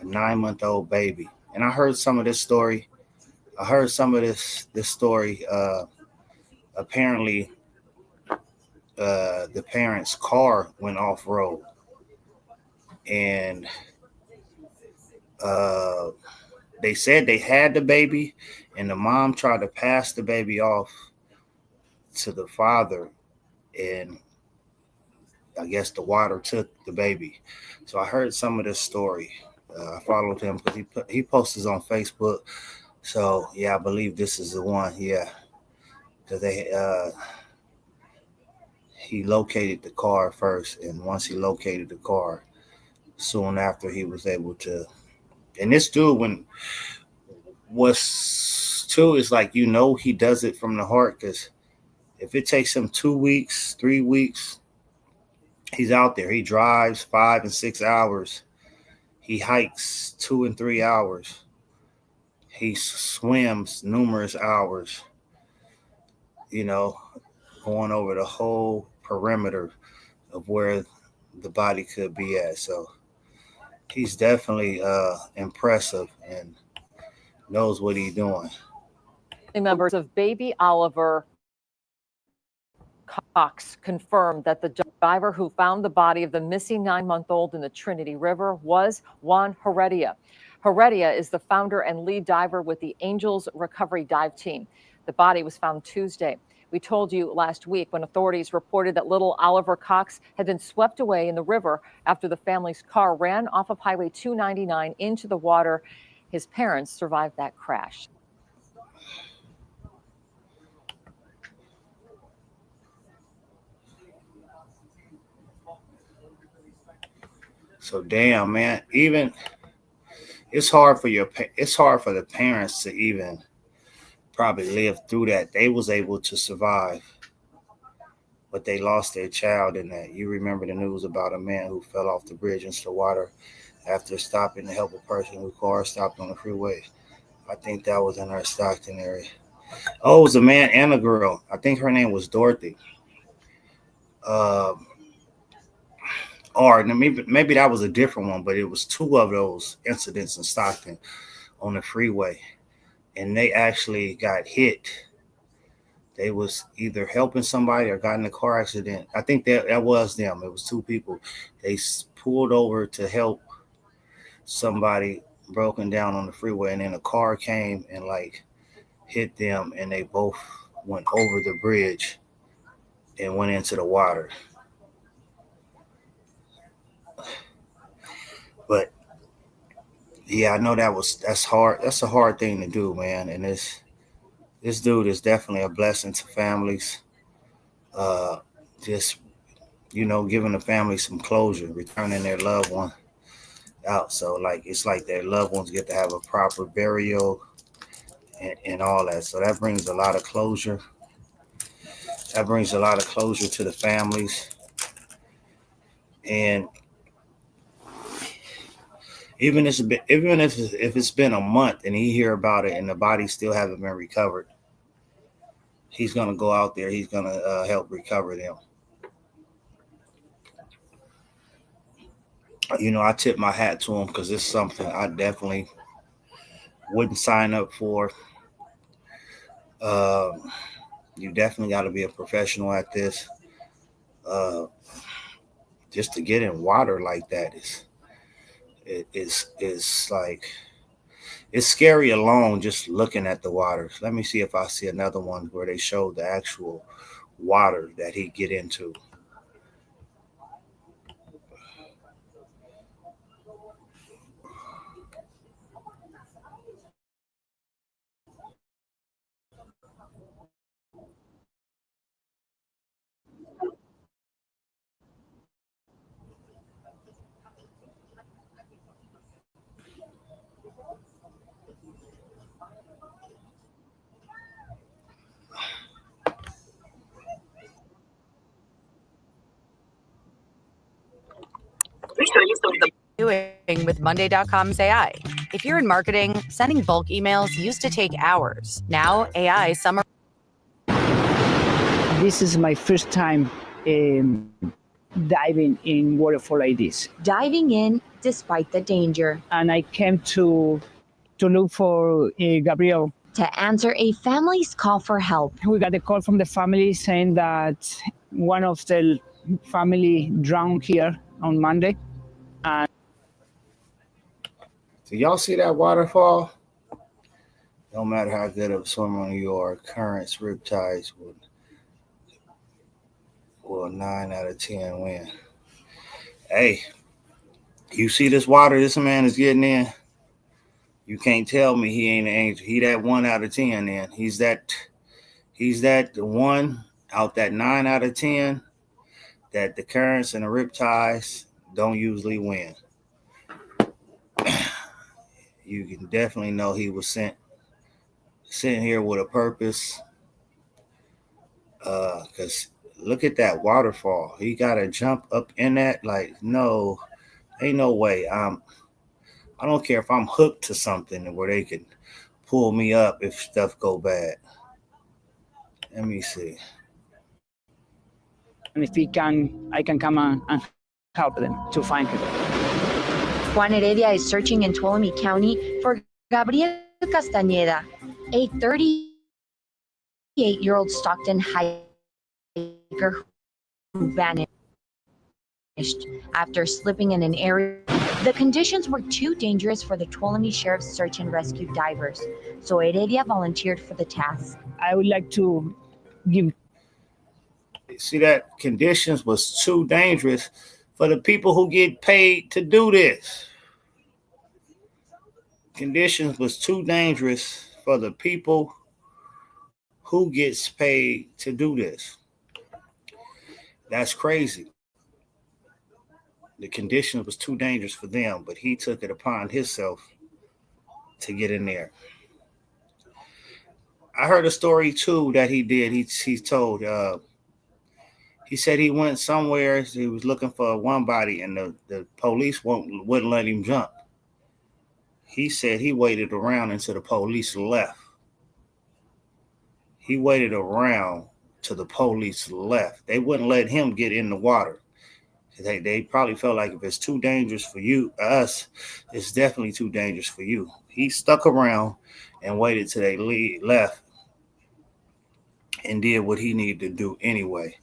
9-month-old baby. And I heard some of this story. I heard some of this story. Apparently, the parents' car went off road, and uh, they said they had the baby, and the mom tried to pass the baby off to the father, and I guess the water took the baby. So I heard some of this story. I followed him because he posts on Facebook. So yeah, I believe this is the one. Yeah, because he located the car first, and once he located the car, soon after he was able to. And this dude, when was too, is like he does it from the heart because if it takes him 2 weeks, 3 weeks, he's out there. He drives 5 and 6 hours. He hikes 2 and 3 hours. He swims numerous hours. You know, going over the whole perimeter of where the body could be at. So he's definitely impressive and knows what he's doing. Members of baby Oliver Cox confirmed that the diver who found the body of the missing 9-month-old in the Trinity River was Juan Heredia. Heredia is the founder and lead diver with the Angels Recovery Dive Team. The body was found Tuesday. We told you last week when authorities reported that little Oliver Cox had been swept away in the river after the family's car ran off of Highway 299 into the water. His parents survived that crash. So damn, man, even it's hard for the parents to even probably live through that. They was able to survive, but they lost their child in that. You remember the news about a man who fell off the bridge into the water after stopping to help a person whose car stopped on the freeway. I think that was in our Stockton area. Oh, it was a man and a girl. I think her name was Dorothy. Um, or maybe that was a different one, but it was two of those incidents in Stockton on the freeway, and they actually got hit. They was either helping somebody or got in a car accident. I think that was them. It was two people. They pulled over to help somebody broken down on the freeway, and then a car came and like hit them, and they both went over the bridge. and went into the water. But yeah, I know that's hard. That's a hard thing to do, man. And this dude is definitely a blessing to families. Uh, just giving the family some closure, returning their loved one out. So like it's like their loved ones get to have a proper burial and all that. So that brings a lot of closure. That brings a lot of closure to the families. And even if it's been a month and he hear about it and the body still haven't been recovered, he's gonna go out there. He's gonna help recover them. I tip my hat to him because it's something I definitely wouldn't sign up for. Um, you definitely got to be a professional at this. Uh, just to get in water like that is like it's scary alone just looking at the water. Let me see if I see another one where they show the actual water that he get into. Doing with Monday.com's AI. If you're in marketing, sending bulk emails used to take hours. Now, AI summarizes. This is my first time diving in waterfall like this. Diving in despite the danger. And I came to look for Gabriel. To answer a family's call for help. We got a call from the family saying that one of the family drowned here on Monday. And Do y'all see that waterfall? No matter how good of a swimmer you are, currents, riptides will 9 out of 10 win. Hey, you see this water this man is getting in? You can't tell me he ain't an angel. He that 1 out of 10 then. He's that one out that 9 out of 10 that the currents and the riptides don't usually win. You can definitely know he was sent here with a purpose. Because look at that waterfall. He got to jump up in that. Like, no, ain't no way. I don't care if I'm hooked to something where they can pull me up if stuff go bad. Let me see. And if I can come and help them to find him. Juan Heredia is searching in Tuolumne County for Gabriel Castañeda, a 38-year-old Stockton hiker who vanished after slipping in an area. The conditions were too dangerous for the Tuolumne Sheriff's search and rescue divers, so Heredia volunteered for the task. I would like to give. See, that conditions was too dangerous for the people who get paid to do this. Conditions was too dangerous for the people who gets paid to do this. That's crazy. The conditions was too dangerous for them, but he took it upon himself to get in there. I heard a story too that he did. He told. He said he went somewhere. He was looking for one body, and the police wouldn't let him jump. He said he waited around until the police left. He waited around till the police left. They wouldn't let him get in the water. They probably felt like if it's too dangerous for us, it's definitely too dangerous for you. He stuck around and waited till they left and did what he needed to do anyway.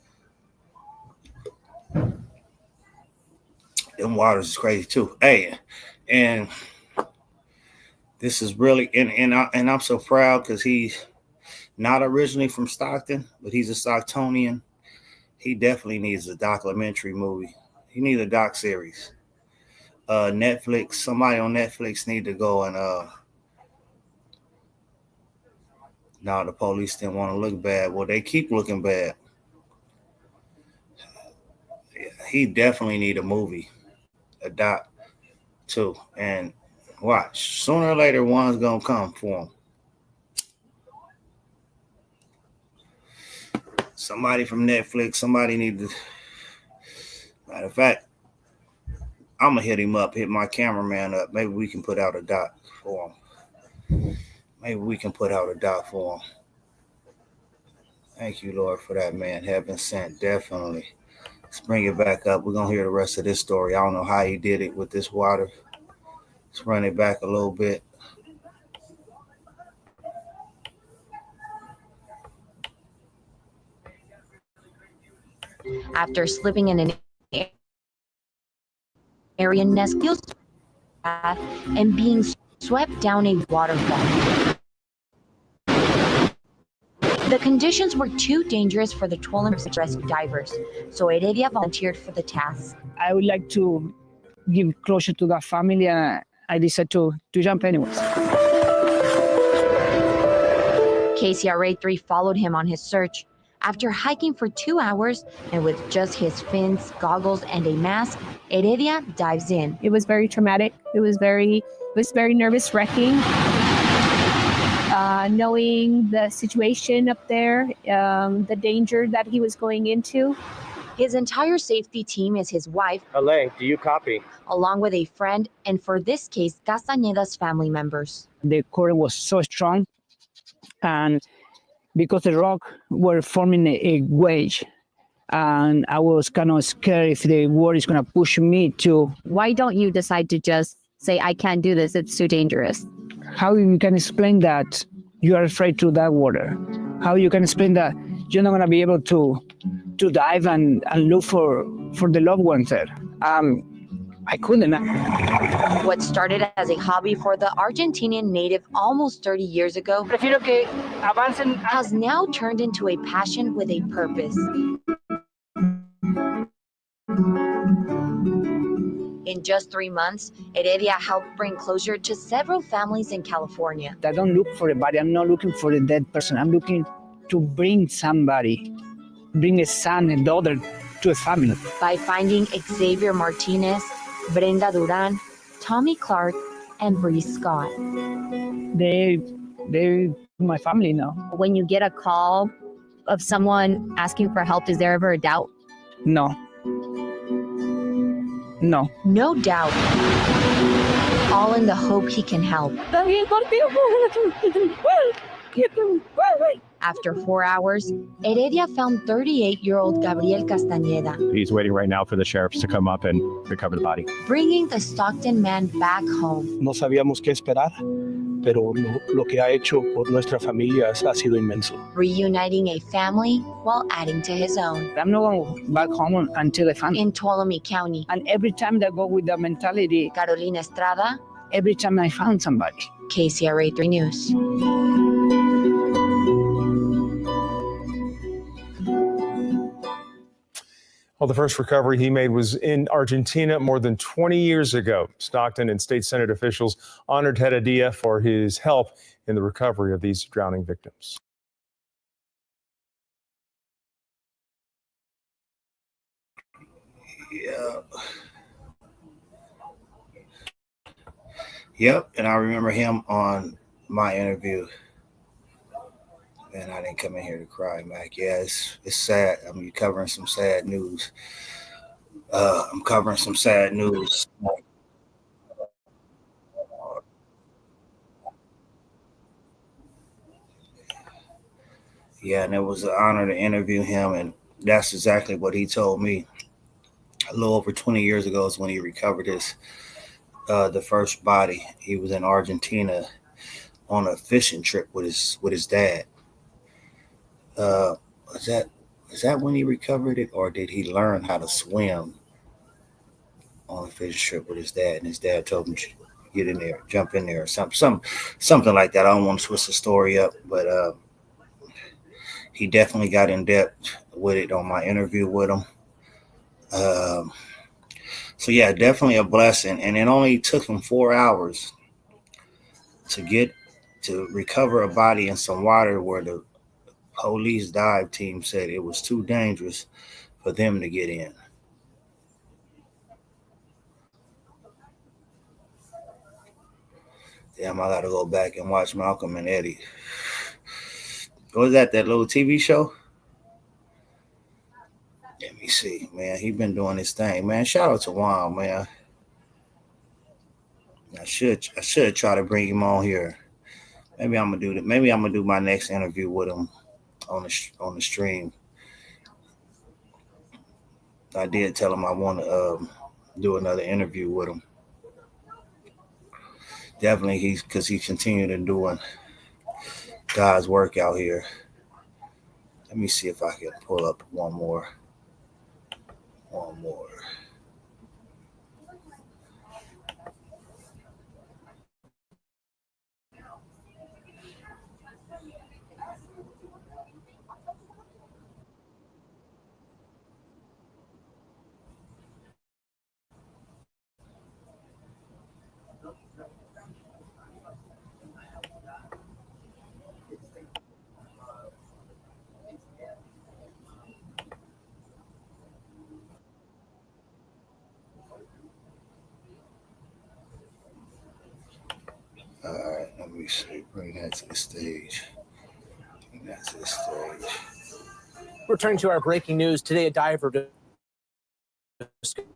Them waters is crazy too. Hey, and this is really and I'm so proud because he's not originally from Stockton, but he's a Stocktonian. he definitely needs a documentary movie. He needs a doc series. Netflix, somebody on Netflix need to go and now the police didn't want to look bad. Well, they keep looking bad. He definitely need a movie, a doc too. And watch, sooner or later one's gonna come for him. Somebody from Netflix, somebody need to. Matter of fact, I'm gonna hit him up, hit my cameraman up. Maybe we can put out a doc for him. Maybe we can put out a doc for him. Thank you, Lord, for that, man. Heaven sent, definitely. Let's bring it back up. We're gonna hear the rest of this story. I don't know how he did it with this water. Let's run it back a little bit. After slipping in an area nest and being swept down a waterfall. The conditions were too dangerous for the Tuolumne rescue divers, so Heredia volunteered for the task. I would like to give closure to that family, and I decided to jump anyways. KCRA 3 followed him on his search. After hiking for 2 hours and with just his fins, goggles, and a mask, Heredia dives in. It was very traumatic. It was very nervous wrecking. Knowing the situation up there, the danger that he was going into. His entire safety team is his wife, Alain, do you copy? along with a friend, and for this case, Castañeda's family members. The current was so strong, and because the rock were forming a wedge, and I was kind of scared if the water is going to push me to. Why don't you decide to just say, I can't do this, it's too dangerous? How you can explain that you are afraid to that water? How you can explain that you're not going to be able to dive and look for the loved ones there? I couldn't. What started as a hobby for the Argentinian native almost 30 years ago has now turned into a passion with a purpose. In just 3 months, Heredia helped bring closure to several families in California. I don't look for a body. I'm not looking for a dead person. I'm looking to bring somebody, bring a son, a daughter to a family. By finding Xavier Martinez, Brenda Duran, Tommy Clark, and Bree Scott. They're my family now. When you get a call of someone asking for help, is there ever a doubt? No. No. No doubt. All in the hope he can help. After 4 hours, Heredia found 38-year-old Gabriel Castañeda, He's waiting right now for the sheriffs to come up and recover the body. bringing the Stockton man back home. No sabíamos qué esperar, pero lo que ha hecho por nuestra familia ha sido inmenso. Reuniting a family while adding to his own. I'm not going back home until I find. In Tuolumne County. And every time that I go with that mentality, Carolina Estrada, every time I found somebody. KCRA 3 News. Well, the first recovery he made was in Argentina more than 20 years ago. Stockton and state Senate officials honored Heredia for his help in the recovery of these drowning victims. Yep, and I remember him on my interview. And I didn't come in here to cry, Mac. Yeah, it's sad. I mean, you're covering some sad news. I'm covering some sad news. Yeah, and it was an honor to interview him, and that's exactly what he told me. A little over 20 years ago is when he recovered the first body. He was in Argentina on a fishing trip with his dad. Is that when he recovered it, or did he learn how to swim on a fishing trip with his dad? And his dad told him to get in there, jump in there, or something like that. I don't want to twist the story up, but he definitely got in depth with it on my interview with him. So yeah, definitely a blessing. And it only took him 4 hours to recover a body in some water where the police dive team said it was too dangerous for them to get in. Damn, I gotta go back and watch Malcolm and Eddie. What was that little TV show? Let me see, man. He been doing his thing, man. Shout out to Juan, man. I should try to bring him on here. Maybe I'm gonna do that. Maybe I'm gonna do my next interview with him on the stream. I did tell him I want to do another interview with him. Definitely, because he continued to doing God's work out here. Let me see if I can pull up one more. One more. All right, let me see. Bring that to the stage. Bring that to the stage. Returning to our breaking news today, a diver discovered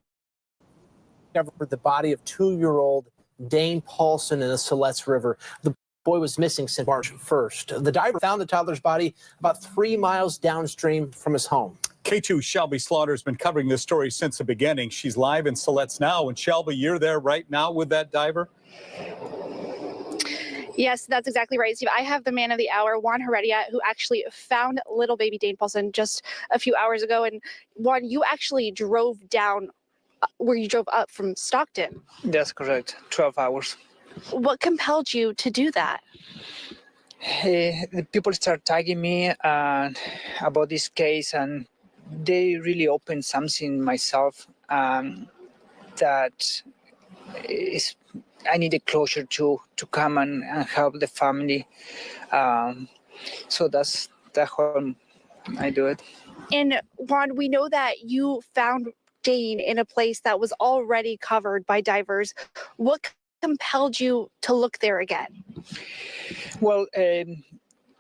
the body of 2-year-old Dane Paulson in the Siletz River. The boy was missing since March 1st. The diver found the toddler's body about 3 miles downstream from his home. K2 Shelby Slaughter has been covering this story since the beginning. She's live in Siletz now. And Shelby, you're there right now with that diver? Yes, that's exactly right, Steve. I have the man of the hour, Juan Heredia, who actually found little baby Dane Paulson just a few hours ago. And Juan, you actually drove down where you drove up from Stockton. That's correct. 12 hours. What compelled you to do that? The people start tagging me about this case, and they really opened something in myself that is I needed closure to come and help the family. So that's how I do it. And Juan, we know that you found Dane in a place that was already covered by divers. What compelled you to look there again? Well,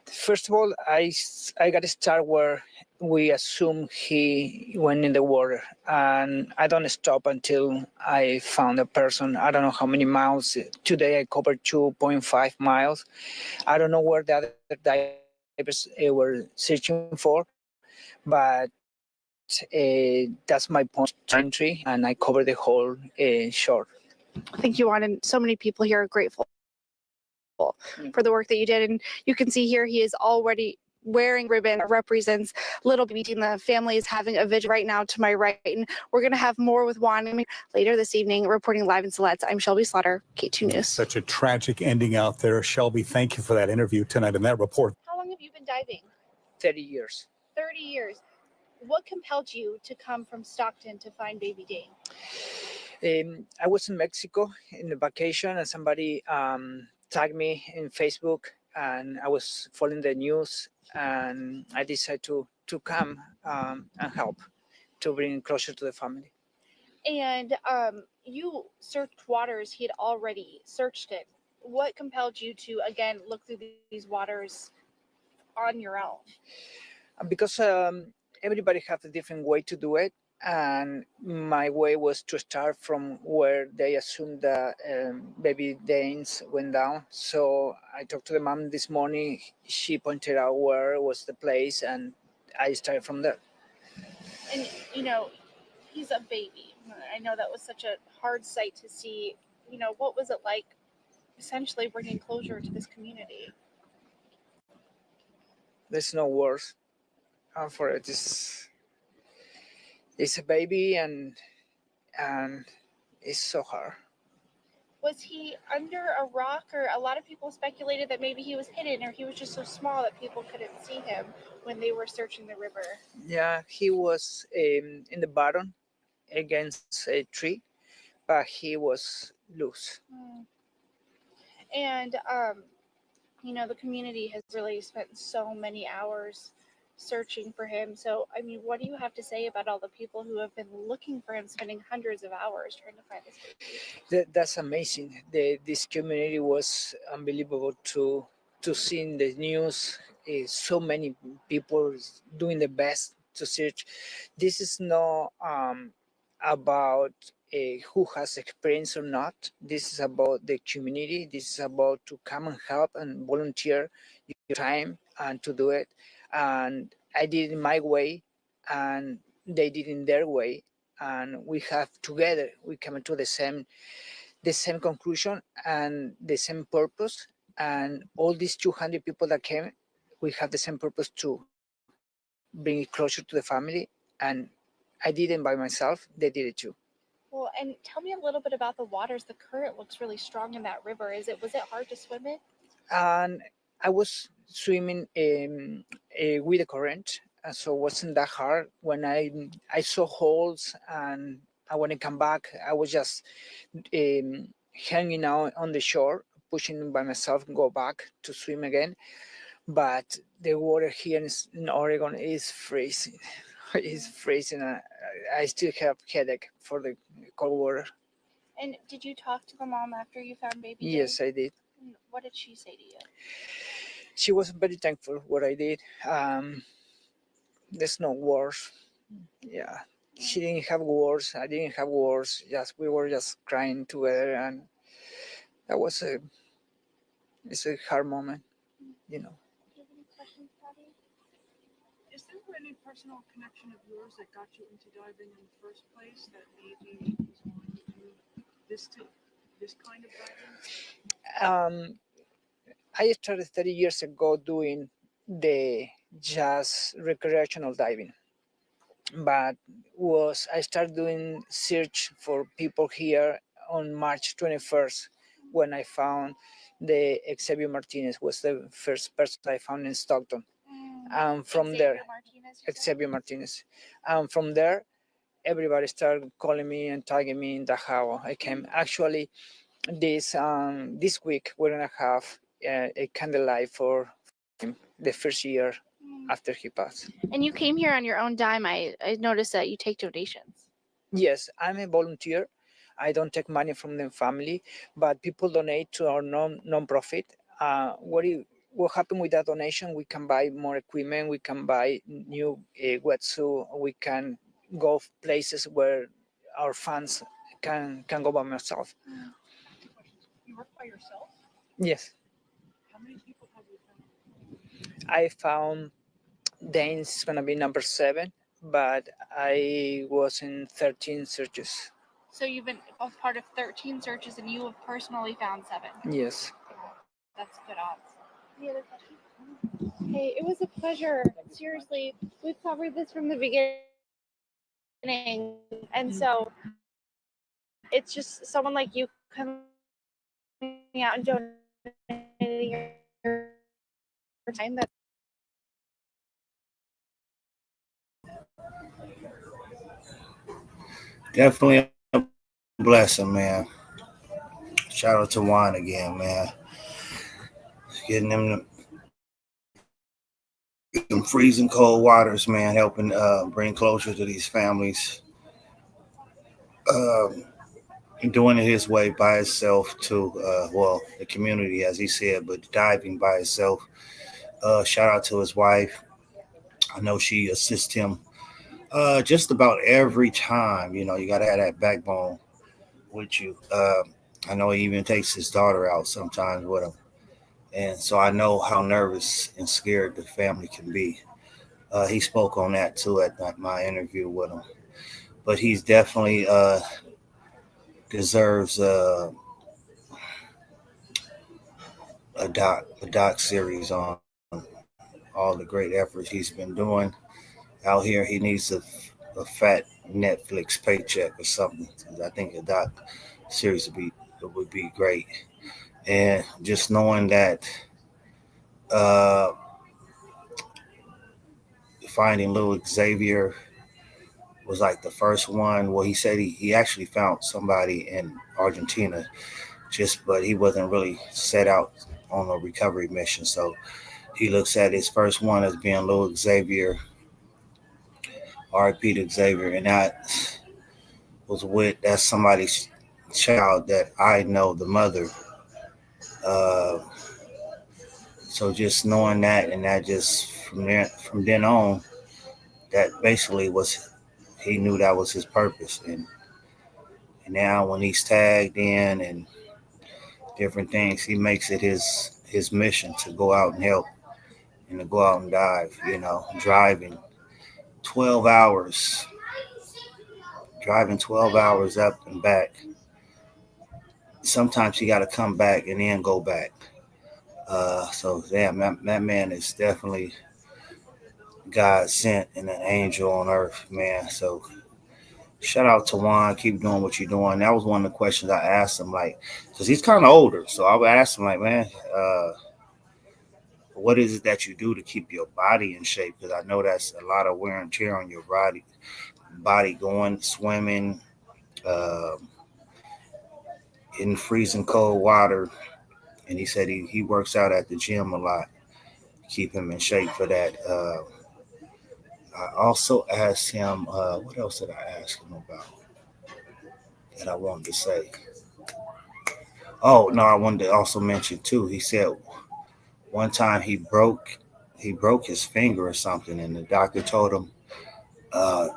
first of all, I got to start where we assume he went in the water, and I don't stop until I found a person. I don't know how many miles. Today I covered 2.5 miles. I don't know where the other divers were searching for, but that's my point of entry, and I covered the whole shore. Thank you, Juan, and so many people here are grateful for the work that you did. And you can see here he is already wearing ribbon that represents little baby Dane. The family is having a vigil right now to my right, and we're going to have more with Juan later this evening. Reporting live in Siletz, I'm Shelby Slaughter, K2 News. Such a tragic ending out there. Shelby, thank you for that interview tonight and that report. How long have you been diving? 30 years. 30 years. What compelled you to come from Stockton to find baby Dane? I was in Mexico in a vacation, and somebody tagged me in Facebook, and I was following the news, and I decided to come and help to bring closure to the family. And you searched waters. He had already searched it. What compelled you to, again, look through these waters on your own? Because everybody has a different way to do it. And my way was to start from where they assumed that baby Danes went down. So I talked to the mom this morning. She pointed out where was the place, and I started from there. And, you know, he's a baby. I know that was such a hard sight to see. You know, what was it like essentially bringing closure to this community? There's no words for it. It's a baby, and it's so hard. Was he under a rock, or a lot of people speculated that maybe he was hidden, or he was just so small that people couldn't see him when they were searching the river? Yeah, he was in the bottom against a tree, but he was loose. And the community has really spent so many hours searching for him. So, I mean, what do you have to say about all the people who have been looking for him, spending hundreds of hours trying to find this baby? That's amazing. This community was unbelievable to see in the news. So many people doing the best to search. This is not about who has experience or not. This is about the community. This is about to come and help and volunteer your time and to do it. And I did it my way, and they did in their way, and we have together we come to the same conclusion and the same purpose. And all these 200 people that came, we have the same purpose to bring it closer to the family. And I didn't by myself; they did it too. Well, and tell me a little bit about the waters. The current looks really strong in that river. Was it hard to swim it? And I was swimming with the current, so it wasn't that hard. When I saw holes and I want to come back, I was just hanging out on the shore, pushing by myself and go back to swim again. But the water here in Oregon is freezing. It's freezing. I still have headache for the cold water. And did you talk to the mom after you found baby? Yes, I did. What did she say to you? She was very thankful what I did. There's no words. Yeah, she didn't have words. I didn't have words. Just we were just crying together, and that was it's a hard moment, you know. Is there any personal connection of yours that got you into diving in the first place that maybe was going to do this kind of diving? I started 30 years ago doing the just recreational diving, but I started doing search for people here on March 21st when I found the Xavier Martinez was the first person I found in Stockton. And from there, Xavier Martinez. And from there, everybody started calling me and tagging me in how I came. Actually, this week we're gonna have a candlelight for him the first year after he passed. And you came here on your own dime. I noticed that you take donations. Yes, I'm a volunteer. I don't take money from the family, but people donate to our non-profit. What happened with that donation? We can buy more equipment. We can buy new wetsuit. We can go places where our fans can go by themselves. You work by yourself? Yes. How many people have you found? I found Dane's gonna be number 7, but I was in 13 searches. So you've been a part of 13 searches, and you have personally found 7. Yes. That's good odds. Any other questions? Hey, it was a pleasure. Seriously, we've covered this from the beginning, and so it's just someone like you coming out and donating your time. That Definitely a blessing, man. Shout out to Juan again, man. Getting them freezing cold waters, man, helping bring closure to these families. Um, doing it his way by himself to the community, as he said, but diving by himself. Shout out to his wife. I know she assists him just about every time. You know, you got to have that backbone with you. I know he even takes his daughter out sometimes with him. And so I know how nervous and scared the family can be. He spoke on that too at my interview with him. But he's definitely deserves a doc series on all the great efforts he's been doing out here. He needs a fat Netflix paycheck or something. I think a doc series would be it would be great. And just knowing that uh, finding little Xavier was like the first one. Well, he said he actually found somebody in Argentina, but he wasn't really set out on a recovery mission. So he looks at his first one as being little Xavier, R.I.P. to Xavier, and that's somebody's child that I know the mother. Uh, so just knowing that, and that just from then on, that basically was he knew that was his purpose, and now when he's tagged in and different things, he makes it his mission to go out and help and to go out and dive. Driving 12 hours, driving 12 hours up and back. Sometimes you got to come back and then go back. So yeah, that man is definitely God sent and an angel on earth, man. So shout out to Juan. Keep doing what you're doing. That was one of the questions I asked him, like, because he's kind of older. So I would ask him, like, man, what is it that you do to keep your body in shape? Because I know that's a lot of wear and tear on your body going swimming uh, in freezing cold water. And he said he works out at the gym a lot, keep him in shape for that. I also asked him, what else did I ask him about that I wanted to say? Oh no, I wanted to also mention too. He said one time he broke his finger or something, and the doctor told him, uh,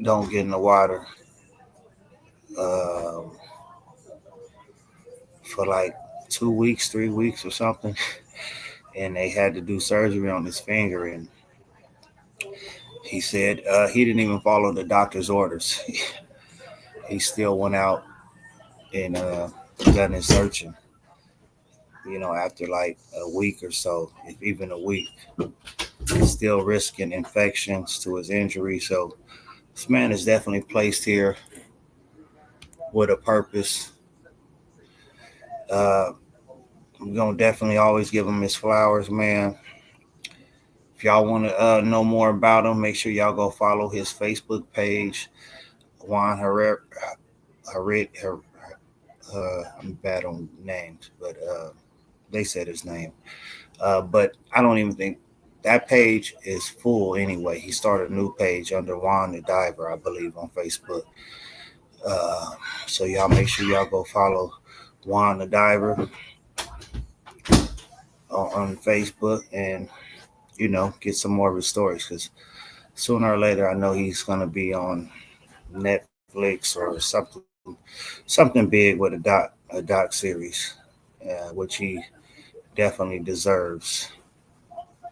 "Don't get in the water uh, for like 2 weeks, 3 weeks or something." And they had to do surgery on his finger, and he said he didn't even follow the doctor's orders. He still went out and done his searching. After like a week or so, if even a week, still risking infections to his injury. So this man is definitely placed here with a purpose. Uh, I'm gonna definitely always give him his flowers, man. If y'all want to know more about him, make sure y'all go follow his Facebook page, Juan Herrera. I'm bad on names, but they said his name. But I don't even think that page is full anyway. He started a new page under Juan the Diver, I believe, on Facebook. Uh, so y'all make sure y'all go follow Juan the Diver on Facebook and get some more of his stories, because sooner or later I know he's gonna be on Netflix or something big with a doc series, which he definitely deserves.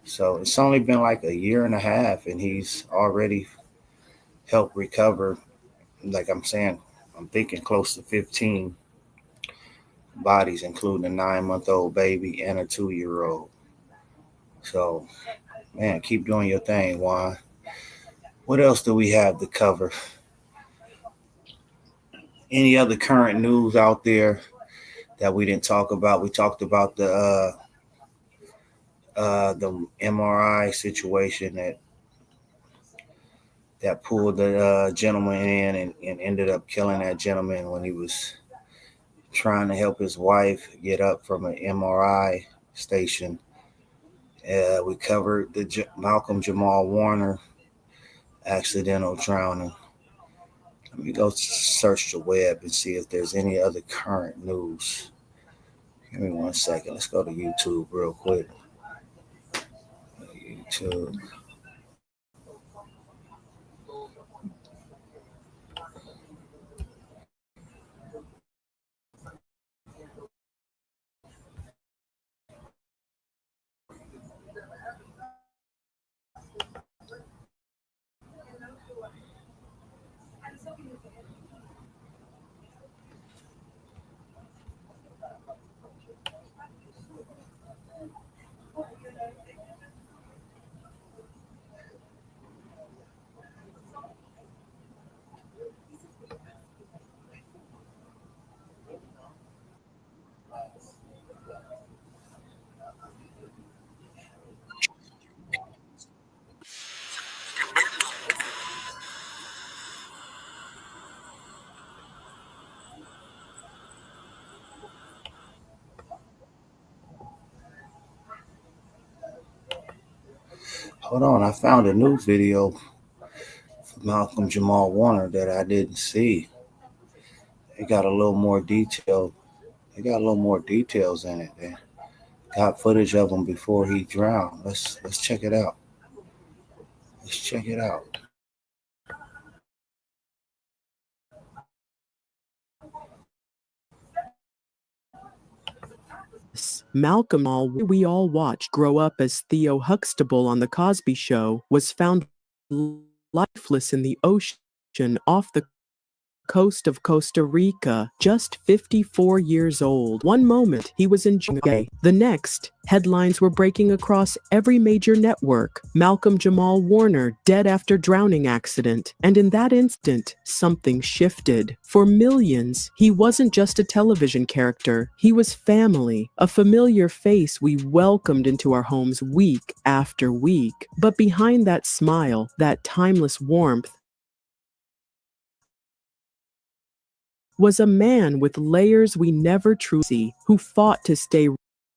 So it's only been like a year and a half, and he's already helped recover. Like I'm saying, I'm thinking close to 15 bodies, including a 9-month-old baby and a 2-year-old. So, man, keep doing your thing, Juan. What else do we have to cover? Any other current news out there that we didn't talk about? We talked about the MRI situation that pulled the gentleman in and ended up killing that gentleman when he was trying to help his wife get up from an MRI station. We covered the Malcolm Jamal Warner accidental drowning. Let me go search the web and see if there's any other current news. Give me 1 second. Let's go to YouTube real quick. YouTube. Hold on, I found a new video for Malcolm Jamal Warner that I didn't see. It got a little more detail. It got a little more details in it. They got footage of him before he drowned. Let's check it out. Let's check it out. Malcolm, we all watched grow up as Theo Huxtable on The Cosby Show, was found lifeless in the ocean off the coast of Costa Rica, just 54 years old. One moment, he was enjoying. The next, headlines were breaking across every major network. Malcolm Jamal Warner dead after drowning accident. And in that instant, something shifted. For millions, he wasn't just a television character. He was family, a familiar face we welcomed into our homes week after week. But behind that smile, that timeless warmth, was a man with layers we never truly see, who fought to stay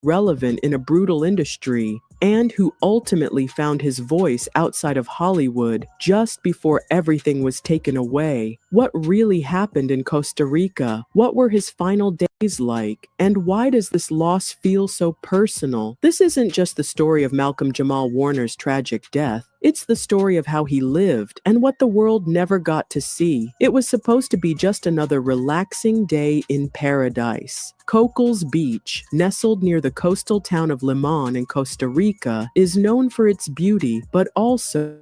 relevant in a brutal industry, and who ultimately found his voice outside of Hollywood just before everything was taken away. What really happened in Costa Rica? What were his final days like? And why does this loss feel so personal? This isn't just the story of Malcolm Jamal Warner's tragic death. It's the story of how he lived and what the world never got to see. It was supposed to be just another relaxing day in paradise. Coco's Beach, nestled near the coastal town of Limon in Costa Rica, is known for its beauty, but also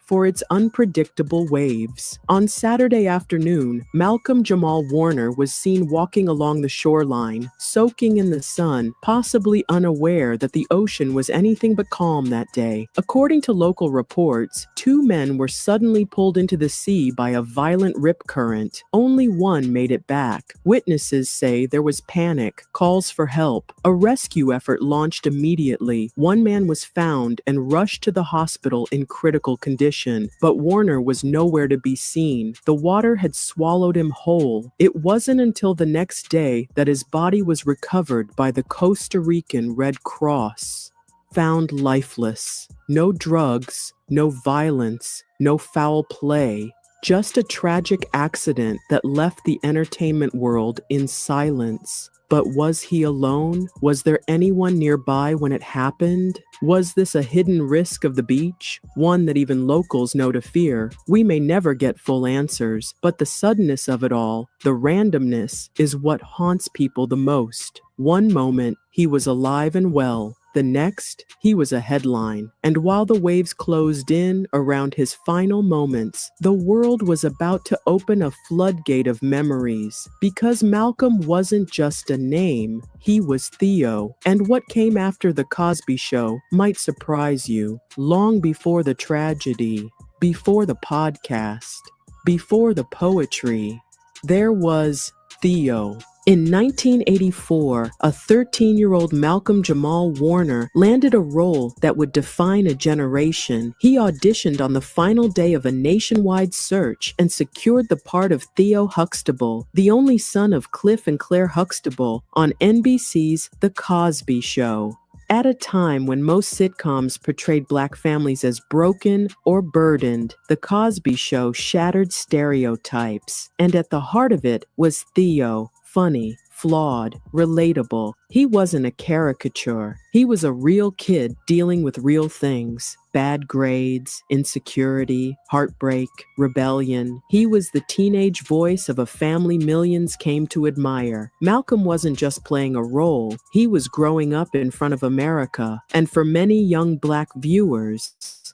for its unpredictable waves. On Saturday afternoon, Malcolm Jamal Warner was seen walking along the shoreline, soaking in the sun, possibly unaware that the ocean was anything but calm that day. According to local reports, 2 men were suddenly pulled into the sea by a violent rip current. Only one made it back. Witnesses say there was panic, calls for help. A rescue effort launched immediately. One man was found and rushed to the hospital in critical condition, but Warner was nowhere to be seen. The water had swallowed him whole. It wasn't until the next day that his body was recovered by the Costa Rican Red Cross. Found lifeless. No drugs, no violence, no foul play. Just a tragic accident that left the entertainment world in silence. But was he alone? Was there anyone nearby when it happened? Was this a hidden risk of the beach? One that even locals know to fear? We may never get full answers, but the suddenness of it all, the randomness, is what haunts people the most. One moment, he was alive and well. The next, he was a headline. And while the waves closed in around his final moments, the world was about to open a floodgate of memories. Because Malcolm wasn't just a name, he was Theo. And what came after The Cosby Show might surprise you. Long before the tragedy, before the podcast, before the poetry, there was Theo. In 1984, a 13-year-old Malcolm Jamal Warner landed a role that would define a generation. He auditioned on the final day of a nationwide search and secured the part of Theo Huxtable, the only son of Cliff and Claire Huxtable, on NBC's The Cosby Show. At a time when most sitcoms portrayed Black families as broken or burdened, The Cosby Show shattered stereotypes. And at the heart of it was Theo. Funny, flawed, relatable. He wasn't a caricature. He was a real kid dealing with real things. Bad grades, insecurity, heartbreak, rebellion. He was the teenage voice of a family millions came to admire. Malcolm wasn't just playing a role. He was growing up in front of America. And for many young Black viewers,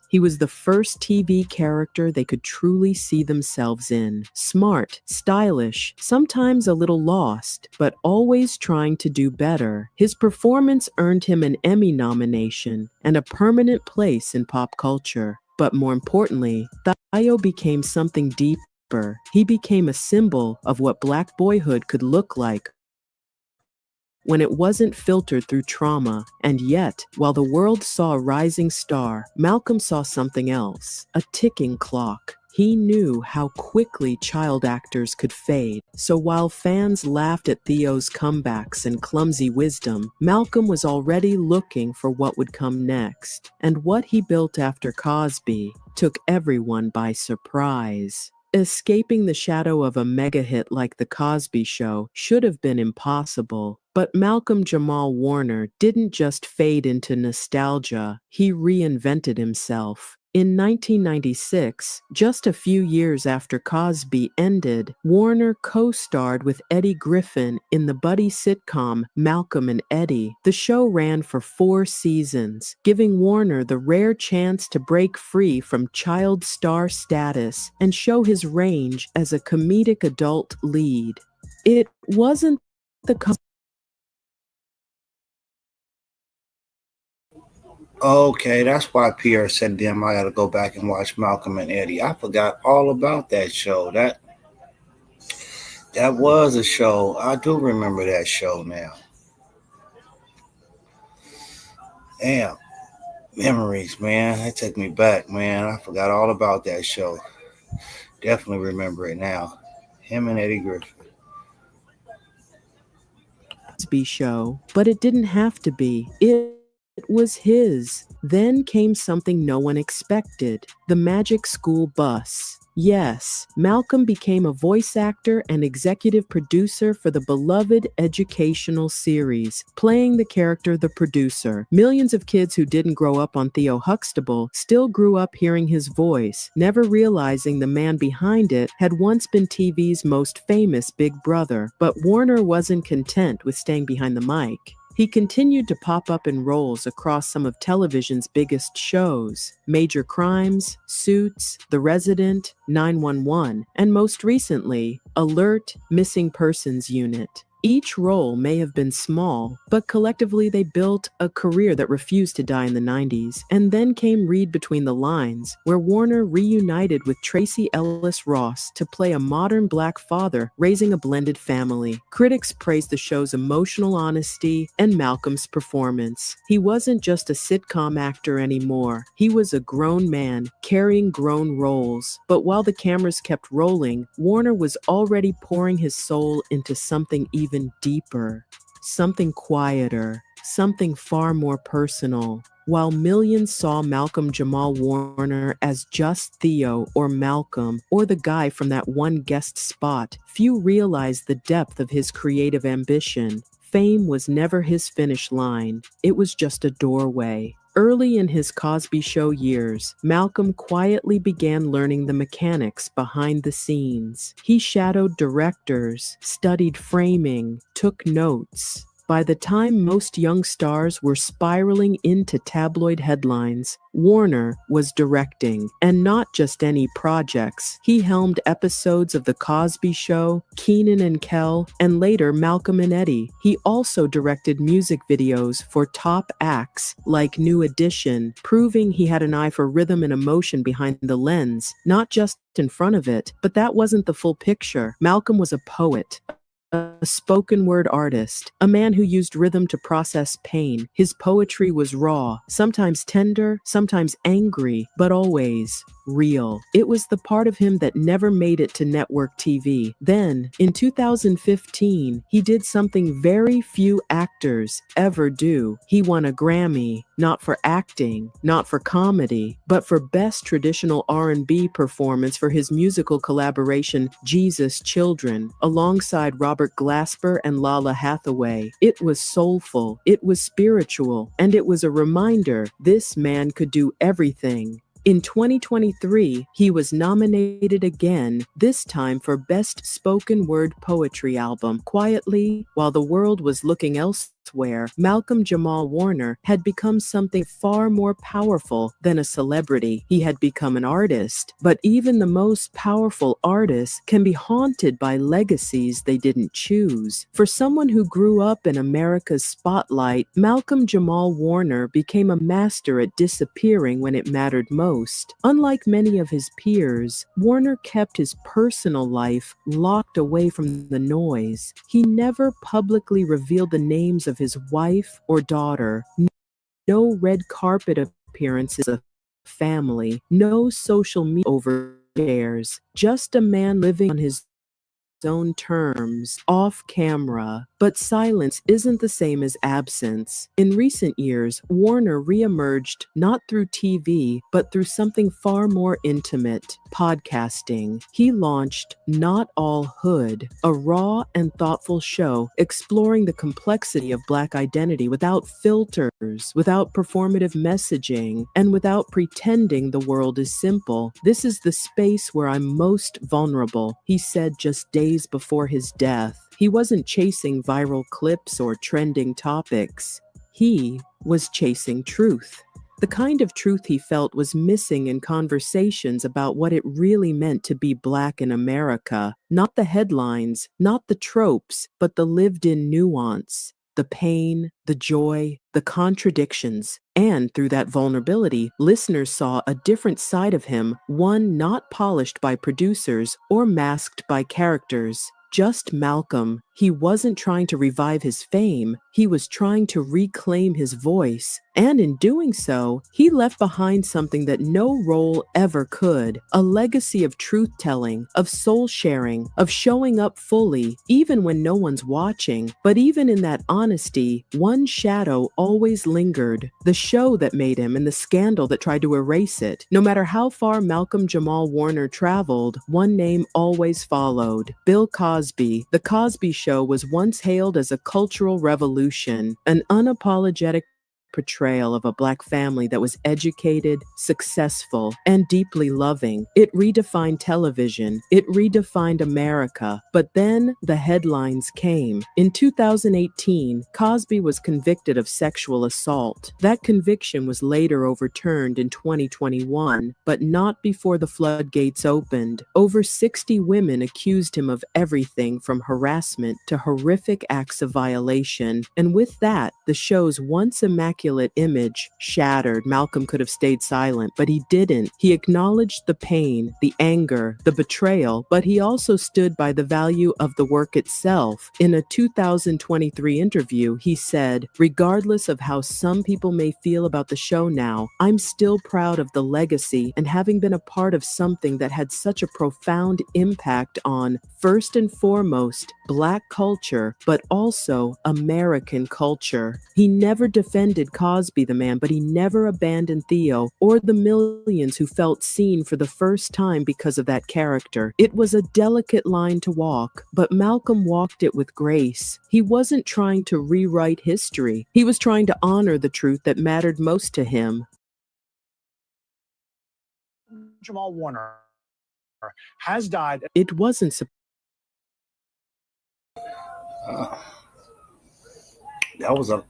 he was the first TV character they could truly see themselves in. Smart, stylish, sometimes a little lost, but always trying to do better. His performance earned him an Emmy nomination and a permanent place in pop culture. But more importantly, Theo became something deeper. He became a symbol of what Black boyhood could look like when it wasn't filtered through trauma. And yet, while the world saw a rising star, Malcolm saw something else, a ticking clock. He knew how quickly child actors could fade. So while fans laughed at Theo's comebacks and clumsy wisdom, Malcolm was already looking for what would come next. And what he built after Cosby took everyone by surprise. Escaping the shadow of a mega hit like The Cosby Show should have been impossible. But Malcolm Jamal Warner didn't just fade into nostalgia, he reinvented himself. In 1996, just a few years after Cosby ended, Warner co-starred with Eddie Griffin in the buddy sitcom Malcolm and Eddie. The show ran for 4 seasons, giving Warner the rare chance to break free from child star status and show his range as a comedic adult lead. It wasn't the Okay, that's why Pierre said, "Damn, I gotta go back and watch Malcolm and Eddie." I forgot all about that show. That was a show. I do remember that show now. Damn, memories, man. That took me back, man. I forgot all about that show. Definitely remember it now. Him and Eddie Griffin. Cosby Show, but it didn't have to be. It was his. Then came something no one expected, the Magic School Bus. Yes, Malcolm became a voice actor and executive producer for the beloved educational series, playing the character the producer. Millions of kids who didn't grow up on Theo Huxtable still grew up hearing his voice, never realizing the man behind it had once been TV's most famous Big Brother. But Warner wasn't content with staying behind the mic. He continued to pop up in roles across some of television's biggest shows: Major Crimes, Suits, The Resident, 911, and most recently, Alert: Missing Persons Unit. Each role may have been small, but collectively they built a career that refused to die in the 90s. And then came Read Between the Lines, where Warner reunited with Tracy Ellis Ross to play a modern Black father raising a blended family. Critics praised the show's emotional honesty and Malcolm's performance. He wasn't just a sitcom actor anymore. He was a grown man, carrying grown roles. But while the cameras kept rolling, Warner was already pouring his soul into something even deeper, something quieter, something far more personal. While millions saw Malcolm Jamal Warner as just Theo or Malcolm or the guy from that one guest spot, few realized the depth of his creative ambition. Fame was never his finish line, it was just a doorway. Early in his Cosby Show years, Malcolm quietly began learning the mechanics behind the scenes. He shadowed directors, studied framing, took notes. By the time most young stars were spiraling into tabloid headlines, Warner was directing, and not just any projects. He helmed episodes of The Cosby Show, Keenan and Kel, and later Malcolm and Eddie. He also directed music videos for top acts like New Edition, proving he had an eye for rhythm and emotion behind the lens, not just in front of it. But that wasn't the full picture. Malcolm was a poet, a spoken word artist, a man who used rhythm to process pain. His poetry was raw, sometimes tender, sometimes angry, but always real. It was the part of him that never made it to network TV. Then, in 2015, he did something very few actors ever do. He won a Grammy, not for acting, not for comedy, but for Best Traditional R&B Performance for his musical collaboration Jesus Children, alongside Robert Glasper and Lala Hathaway. It was soulful, it was spiritual, and it was a reminder this man could do everything. In 2023, he was nominated again, this time for Best Spoken Word Poetry Album. Quietly, while the world was looking elsewhere, Malcolm Jamal Warner had become something far more powerful than a celebrity. He had become an artist, but even the most powerful artists can be haunted by legacies they didn't choose. For someone who grew up in America's spotlight, Malcolm Jamal Warner became a master at disappearing when it mattered most. Unlike many of his peers, Warner kept his personal life locked away from the noise. He never publicly revealed the names of his wife or daughter. No red carpet appearances of family. No social media over shares, just a man living on his own terms, off camera. But silence isn't the same as absence. In recent years, Warner reemerged not through TV, but through something far more intimate, podcasting. He launched Not All Hood, a raw and thoughtful show exploring the complexity of Black identity without filters, without performative messaging, and without pretending the world is simple. This is the space where I'm most vulnerable, he said just days before his death. He wasn't chasing viral clips or trending topics. He was chasing truth. The kind of truth he felt was missing in conversations about what it really meant to be Black in America. Not the headlines, not the tropes, but the lived-in nuance, the pain, the joy, the contradictions. And through that vulnerability, listeners saw a different side of him, one not polished by producers or masked by characters. Just Malcolm. He wasn't trying to revive his fame, he was trying to reclaim his voice. And in doing so, he left behind something that no role ever could, a legacy of truth-telling, of soul-sharing, of showing up fully, even when no one's watching. But even in that honesty, one shadow always lingered, the show that made him and the scandal that tried to erase it. No matter how far Malcolm Jamal Warner traveled, one name always followed: Bill Cosby. The Cosby Show was once hailed as a cultural revolution, an unapologetic portrayal of a Black family that was educated, successful, and deeply loving. It redefined television. It redefined America. But then the headlines came. In 2018, Cosby was convicted of sexual assault. That conviction was later overturned in 2021, but not before the floodgates opened. Over 60 women accused him of everything from harassment to horrific acts of violation. And with that, the show's once immaculate image shattered. Malcolm could have stayed silent, but he didn't. He acknowledged the pain, the anger, the betrayal, but he also stood by the value of the work itself. In a 2023 interview, he said, "Regardless of how some people may feel about the show now, I'm still proud of the legacy and having been a part of something that had such a profound impact on, first and foremost, Black culture, but also American culture." He never defended Cosby the man, but he never abandoned Theo or the millions who felt seen for the first time because of that character. It was a delicate line to walk, but Malcolm walked it with grace. He wasn't trying to rewrite history. He was trying to honor the truth that mattered most to him. Jamal Warner has died. It wasn't that was a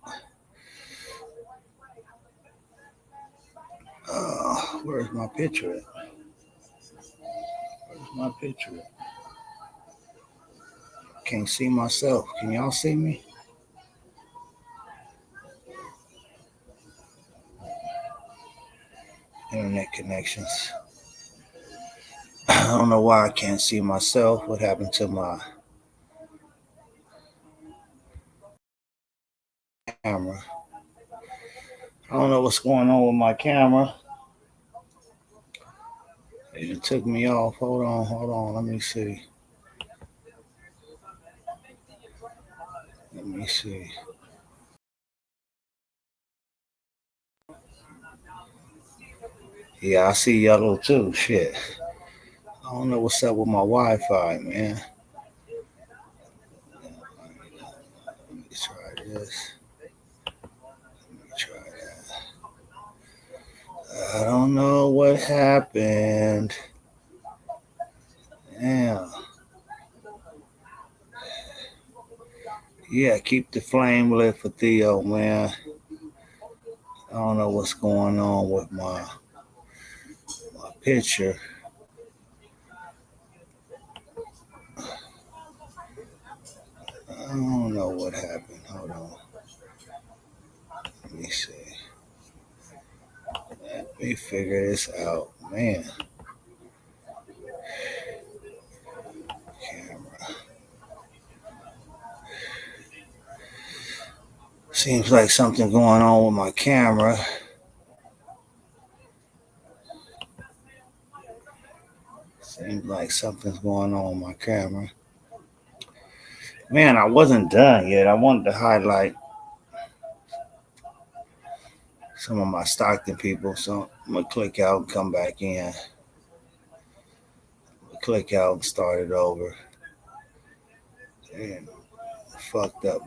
where's my picture at? Where's my picture at? Can't see myself. Can y'all see me? Internet connections. I don't know why I can't see myself. What happened to my camera? I don't know what's going on with my camera. It took me off. Hold on. Let me see. Yeah, I see yellow too. Shit. I don't know what's up with my Wi-Fi, man. Let me try this. I don't know what happened. Damn. Yeah, keep the flame lit for Theo, man. I don't know what's going on with my picture. I don't know what happened. Hold on. Let me see. Let me figure this out, man. Camera. Seems like something going on with my camera. like something's going on with my camera. Man, I wasn't done yet. I wanted to highlight some of my Stockton people, so I'm gonna click out and come back in. Click out and start it over. And fucked up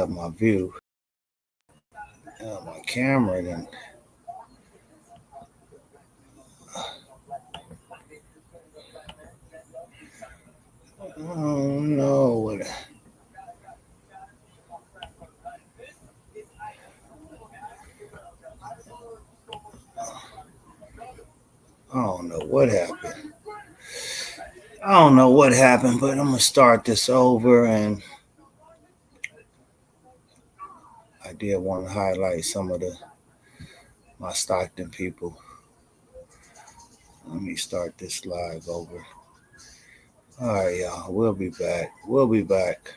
my view. My camera then. Oh no! I don't know what happened. I don't know what happened, but I'm gonna start this over, and I did want to highlight some of my Stockton people. Let me start this live over. All right, y'all. We'll be back.